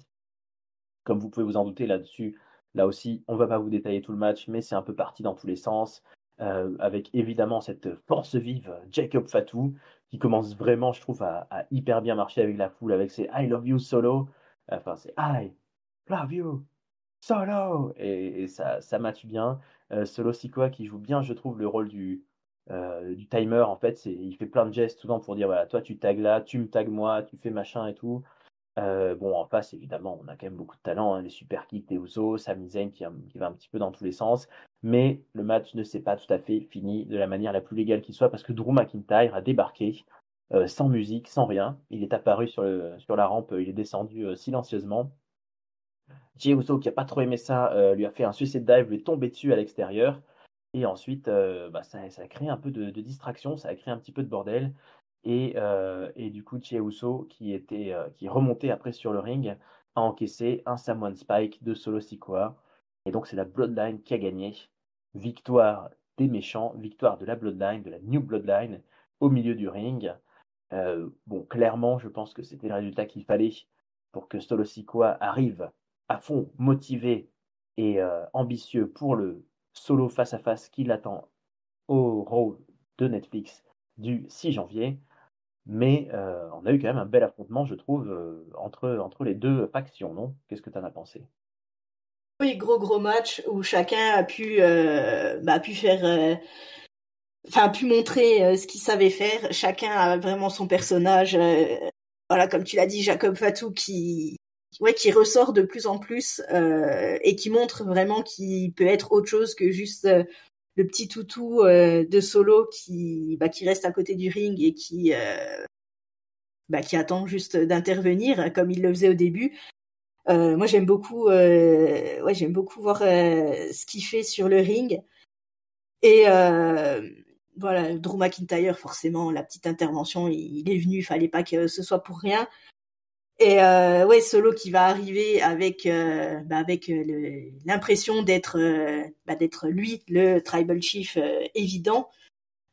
Comme vous pouvez vous en douter là-dessus, là aussi, on va pas vous détailler tout le match, mais c'est un peu parti dans tous les sens. Avec évidemment cette force vive Jacob Fatu qui commence vraiment, je trouve, à hyper bien marcher avec la foule, avec ses I love you solo. Enfin, c'est I love you Solo! Et ça match bien. Solo Sikoa qui joue bien, je trouve, le rôle du timer. En fait, il fait plein de gestes tout le temps pour dire voilà, toi tu tags là, tu me tags moi, tu fais machin et tout. Bon, en face, évidemment, on a quand même beaucoup de talent, hein, les super kicks des Usos, Sami Zayn qui va un petit peu dans tous les sens. Mais le match ne s'est pas tout à fait fini de la manière la plus légale qui soit parce que Drew McIntyre a débarqué sans musique, sans rien. Il est apparu sur la rampe, il est descendu silencieusement. Jey Uso, qui a pas trop aimé ça, lui a fait un suicide dive, lui est tombé dessus à l'extérieur. Et ensuite, bah, ça a créé un peu de distraction, ça a créé un petit peu de bordel. Et du coup, Jey Uso, qui est remonté après sur le ring, a encaissé un Samoan Spike de Solo Sikoa. Et donc, c'est la Bloodline qui a gagné. Victoire des méchants, victoire de la Bloodline, de la New Bloodline, au milieu du ring. Bon, clairement, je pense que c'était le résultat qu'il fallait pour que Solo Sikoa arrive à fond, motivé et ambitieux pour le solo face-à-face qui l'attend au Raw de Netflix du 6 janvier. Mais on a eu quand même un bel affrontement, je trouve, entre les deux factions, non? Qu'est-ce que tu en as pensé? Oui, gros match où chacun a pu faire, a pu montrer ce qu'il savait faire. Chacun a vraiment son personnage. Voilà, comme tu l'as dit, Jacob Fatou qui ressort de plus en plus et qui montre vraiment qu'il peut être autre chose que juste le petit toutou de Solo qui reste à côté du ring et qui attend juste d'intervenir comme il le faisait au début. Moi j'aime beaucoup voir ce qu'il fait sur le ring et voilà, Drew McIntyre forcément la petite intervention, il est venu, fallait pas que ce soit pour rien. Et Solo qui va arriver avec l'impression d'être lui le tribal chief évident,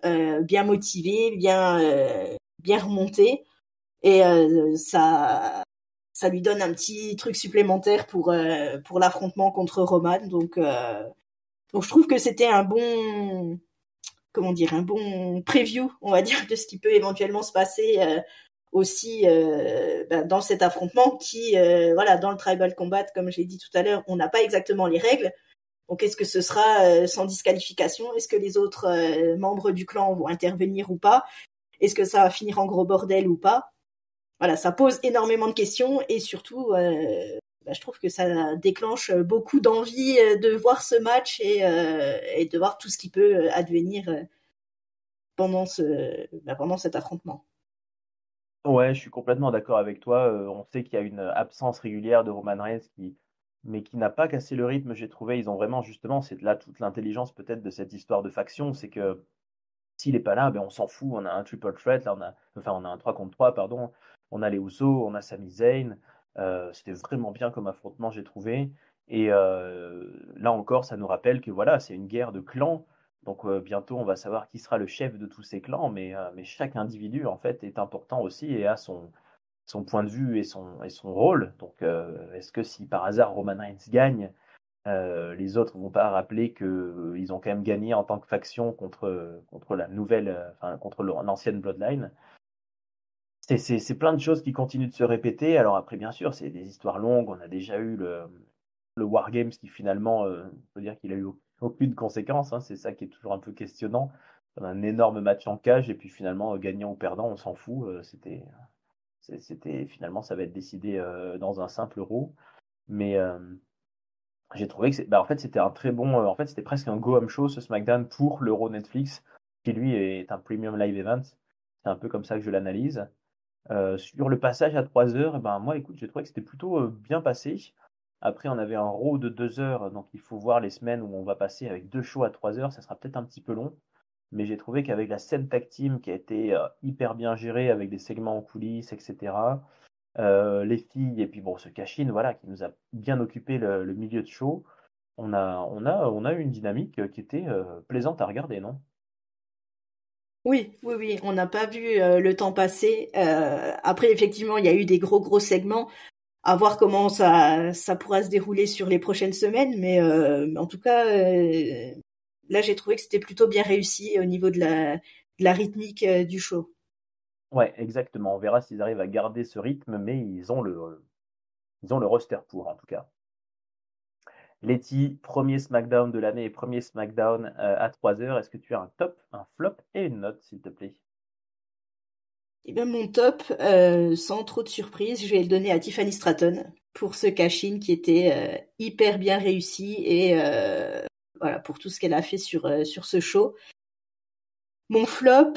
bien motivé, bien remonté, et ça lui donne un petit truc supplémentaire pour l'affrontement contre Roman. Donc je trouve que c'était un bon preview, on va dire, de ce qui peut éventuellement se passer aussi dans cet affrontement qui, dans le tribal combat, comme j'ai dit tout à l'heure, on n'a pas exactement les règles. Donc est-ce que ce sera sans disqualification? Est-ce que les autres membres du clan vont intervenir ou pas? Est-ce que ça va finir en gros bordel ou pas? Voilà, ça pose énormément de questions et surtout, je trouve que ça déclenche beaucoup d'envie de voir ce match et de voir tout ce qui peut advenir pendant cet affrontement. Ouais, je suis complètement d'accord avec toi. On sait qu'il y a une absence régulière de Roman Reigns mais qui n'a pas cassé le rythme, j'ai trouvé. Ils ont vraiment, justement, c'est là toute l'intelligence peut-être de cette histoire de faction, c'est que s'il est pas là, ben on s'en fout. On a un triple threat, là, on a un 3 contre 3, pardon. On a les Usos, on a Sami Zayn. C'était vraiment bien comme affrontement, j'ai trouvé. Et là encore, ça nous rappelle que voilà, c'est une guerre de clans. Donc bientôt, on va savoir qui sera le chef de tous ces clans. Mais chaque individu, en fait, est important aussi et a son point de vue et son rôle. Donc est-ce que si par hasard Roman Reigns gagne, les autres vont pas rappeler qu'ils ont quand même gagné en tant que faction contre la nouvelle, contre l'ancienne Bloodline. C'est plein de choses qui continuent de se répéter. Alors après, bien sûr, c'est des histoires longues. On a déjà eu le War Games qui finalement, on peut dire qu'il a eu aucune conséquence. Hein. C'est ça qui est toujours un peu questionnant. On a un énorme match en cage et puis finalement, gagnant ou perdant, on s'en fout. C'était finalement, ça va être décidé dans un simple euro. Mais j'ai trouvé que en fait, c'était un très bon. En fait, c'était presque un go-home show ce SmackDown pour l'Euro Netflix, qui lui est un premium live event. C'est un peu comme ça que je l'analyse. Sur le passage à 3 heures, eh ben, moi, écoute, j'ai trouvé que c'était plutôt bien passé. Après, on avait un Raw de 2 heures, donc il faut voir les semaines où on va passer avec deux shows à 3 heures. Ça sera peut-être un petit peu long. Mais j'ai trouvé qu'avec la scène tag team qui a été hyper bien gérée, avec des segments en coulisses, etc., les filles, et puis bon, ce cash-in, voilà, qui nous a bien occupé le milieu de show. On a eu une dynamique qui était plaisante à regarder, non? Oui, on n'a pas vu le temps passer. Après, effectivement, il y a eu des gros segments. À voir comment ça pourra se dérouler sur les prochaines semaines, mais en tout cas, là, j'ai trouvé que c'était plutôt bien réussi au niveau de la rythmique du show. Ouais, exactement. On verra s'ils arrivent à garder ce rythme, mais ils ont le roster pour, en tout cas. Letty, premier SmackDown de l'année et premier SmackDown à 3 heures. Est-ce que tu as un top, un flop et une note, s'il te plaît? Et bien, mon top, sans trop de surprise, je vais le donner à Tiffany Stratton pour ce cash-in qui était hyper bien réussi et voilà, pour tout ce qu'elle a fait sur ce show. Mon flop,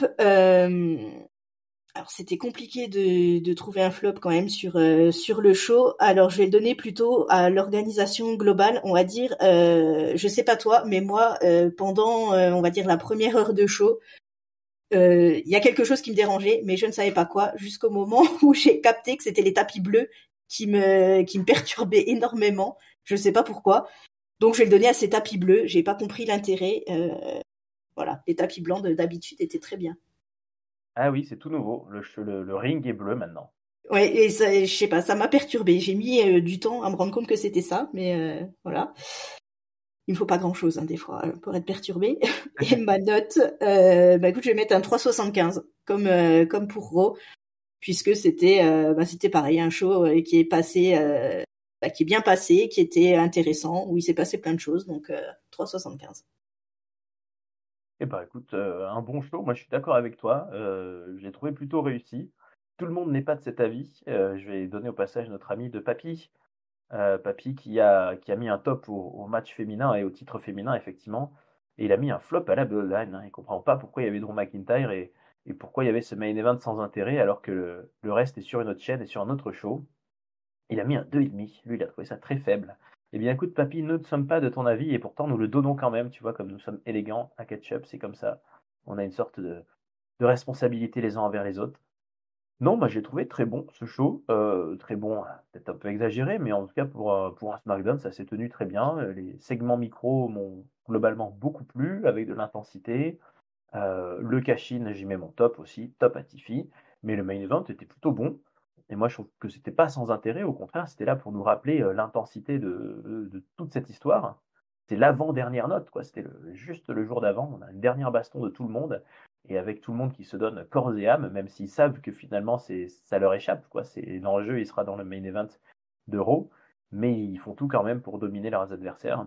alors c'était compliqué de trouver un flop quand même sur le show. Alors je vais le donner plutôt à l'organisation globale, on va dire. Je sais pas toi, mais moi, pendant on va dire la première heure de show, il y a quelque chose qui me dérangeait, mais je ne savais pas quoi, jusqu'au moment où j'ai capté que c'était les tapis bleus qui me perturbaient énormément. Je sais pas pourquoi. Donc je vais le donner à ces tapis bleus. J'ai pas compris l'intérêt. Voilà, les tapis blancs d'habitude étaient très bien. Ah oui, c'est tout nouveau. Le ring est bleu maintenant. Ouais, et ça, je sais pas, ça m'a perturbée. J'ai mis du temps à me rendre compte que c'était ça, mais voilà. Il me faut pas grand-chose, hein, des fois, pour être perturbée. Et ma note, bah écoute, je vais mettre un 3,75, comme pour Raw, puisque c'était pareil, un show qui est passé, qui est bien passé, qui était intéressant, où il s'est passé plein de choses, donc 3,75. Eh ben, écoute, un bon show, moi je suis d'accord avec toi, je l'ai trouvé plutôt réussi. Tout le monde n'est pas de cet avis, je vais donner au passage notre ami de Papy, Papy qui a mis un top au match féminin et au titre féminin effectivement, et il a mis un flop à la Bloodline, hein. Il comprend pas pourquoi il y avait Drew McIntyre et pourquoi il y avait ce main event sans intérêt alors que le reste est sur une autre chaîne et sur un autre show. Il a mis un 2,5. Lui, il a trouvé ça très faible. Eh bien, écoute, papy, nous ne sommes pas de ton avis et pourtant nous le donnons quand même. Tu vois, comme nous sommes élégants à Ketchup, c'est comme ça. On a une sorte de responsabilité les uns envers les autres. Non, moi j'ai trouvé très bon ce show. Très bon, peut-être un peu exagéré, mais en tout cas pour un SmackDown, ça s'est tenu très bien. Les segments micro m'ont globalement beaucoup plu, avec de l'intensité. Le cash-in, j'y mets mon top aussi, top à Tiffy. Mais le main event était plutôt bon. Et moi, je trouve que c'était pas sans intérêt. Au contraire, c'était là pour nous rappeler l'intensité de toute cette histoire. C'est l'avant-dernière note, quoi. C'était juste le jour d'avant. On a une dernière baston de tout le monde. Et avec tout le monde qui se donne corps et âme, même s'ils savent que finalement ça leur échappe, quoi. L'enjeu, il sera dans le main event de Raw. Mais ils font tout quand même pour dominer leurs adversaires.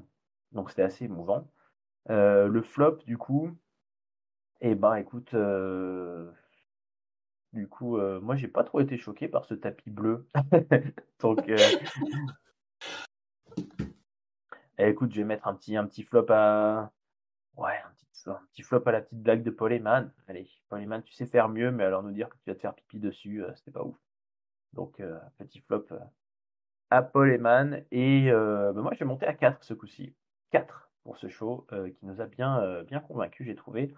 Donc c'était assez émouvant. Le flop, du coup, eh ben, écoute, moi, j'ai pas trop été choqué par ce tapis bleu. Donc, écoute, je vais mettre un petit flop à, ouais, un petit flop à la petite blague de Paul Heyman. Allez, Paul Heyman, tu sais faire mieux, mais alors nous dire que tu vas te faire pipi dessus, c'était pas ouf. Donc, petit flop à Paul Heyman. Et bah, moi, je vais monter à 4 ce coup-ci. 4 pour ce show qui nous a bien convaincus, j'ai trouvé.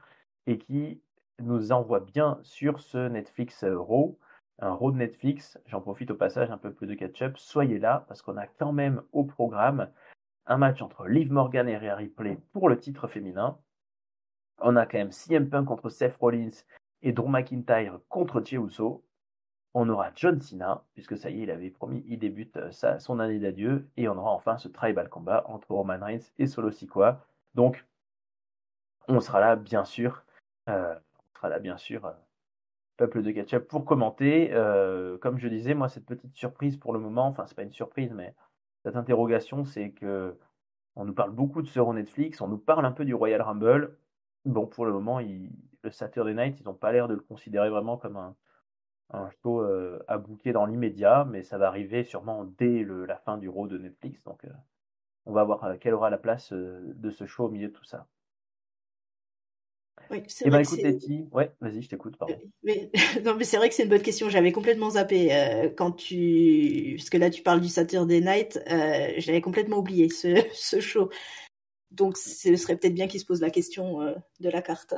Et qui nous envoie bien sur ce Netflix Raw, un Raw de Netflix. J'en profite au passage, un peu plus de catch-up. Soyez là, parce qu'on a quand même au programme un match entre Liv Morgan et Rhea Ripley pour le titre féminin. On a quand même CM Punk contre Seth Rollins et Drew McIntyre contre Jey Uso. On aura John Cena, puisque ça y est, il avait promis, il débute son année d'adieu. Et on aura enfin ce tribal combat entre Roman Reigns et Solo Sikoa. Donc, on sera là, bien sûr. Peuple de Ketchup, pour commenter. Comme je disais, moi, cette petite surprise pour le moment, enfin, c'est pas une surprise, mais cette interrogation, c'est que on nous parle beaucoup de ce Raw Netflix, on nous parle un peu du Royal Rumble. Bon, pour le moment, le Saturday Night, ils n'ont pas l'air de le considérer vraiment comme un show à booker dans l'immédiat, mais ça va arriver sûrement dès la fin du Raw de Netflix. Donc, on va voir quelle aura la place de ce show au milieu de tout ça. Oui, c'est Eh ben, vrai que écoute, c'est. Letty, ouais, vas-y, je t'écoute, pardon. Mais, non, mais c'est vrai que c'est une bonne question. J'avais complètement zappé parce que là tu parles du Saturday Night, j'avais complètement oublié ce show. Donc ce serait peut-être bien qu'il se pose la question de la carte.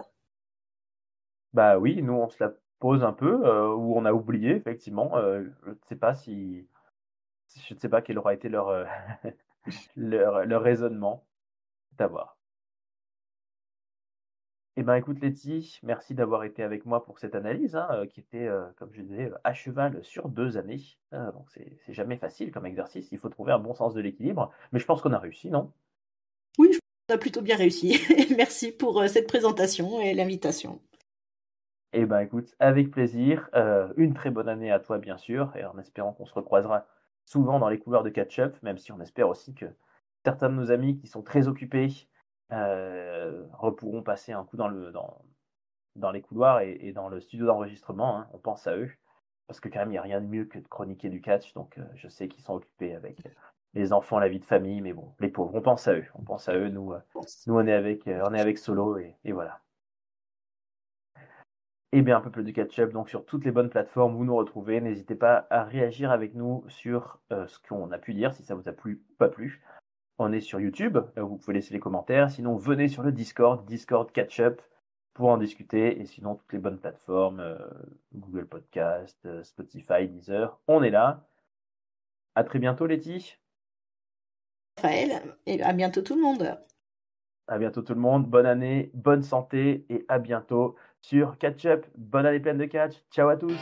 Bah oui, nous on se la pose un peu, ou on a oublié effectivement. Je ne sais pas quel aura été leur, leur raisonnement. C'est à voir. Eh ben écoute Letty, merci d'avoir été avec moi pour cette analyse, hein, qui était, comme je disais, à cheval sur 2 années. Donc c'est jamais facile comme exercice, il faut trouver un bon sens de l'équilibre, mais je pense qu'on a réussi, non? Oui, je pense qu'on a plutôt bien réussi. Merci pour cette présentation et l'invitation. Eh ben écoute, avec plaisir. Une très bonne année à toi bien sûr, et en espérant qu'on se recroisera souvent dans les couloirs de catch-up, même si on espère aussi que certains de nos amis qui sont très occupés pourront passer un coup dans les couloirs et dans le studio d'enregistrement, hein. On pense à eux, parce que quand même, il n'y a rien de mieux que de chroniquer du catch, donc je sais qu'ils sont occupés avec les enfants, la vie de famille, mais bon, les pauvres, on pense à eux, Bon, nous on est avec Solo, et voilà. Et bien, un peu plus de catch-up, donc sur toutes les bonnes plateformes, vous nous retrouvez. N'hésitez pas à réagir avec nous sur ce qu'on a pu dire, si ça vous a plu ou pas plu. On est sur YouTube, vous pouvez laisser les commentaires. Sinon, venez sur le Discord Catch-up, pour en discuter. Et sinon, toutes les bonnes plateformes, Google Podcast, Spotify, Deezer, on est là. À très bientôt, Letty. Raphaël, et à bientôt tout le monde. À bientôt tout le monde. Bonne année, bonne santé et à bientôt sur Catch-up. Bonne année pleine de catch. Ciao à tous.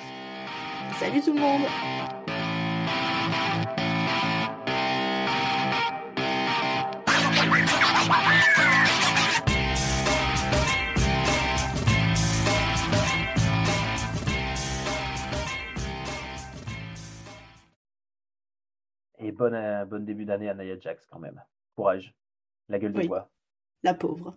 Salut tout le monde! Et bon début d'année à Nia Jax quand même. Courage. La gueule de Oui, bois. la pauvre.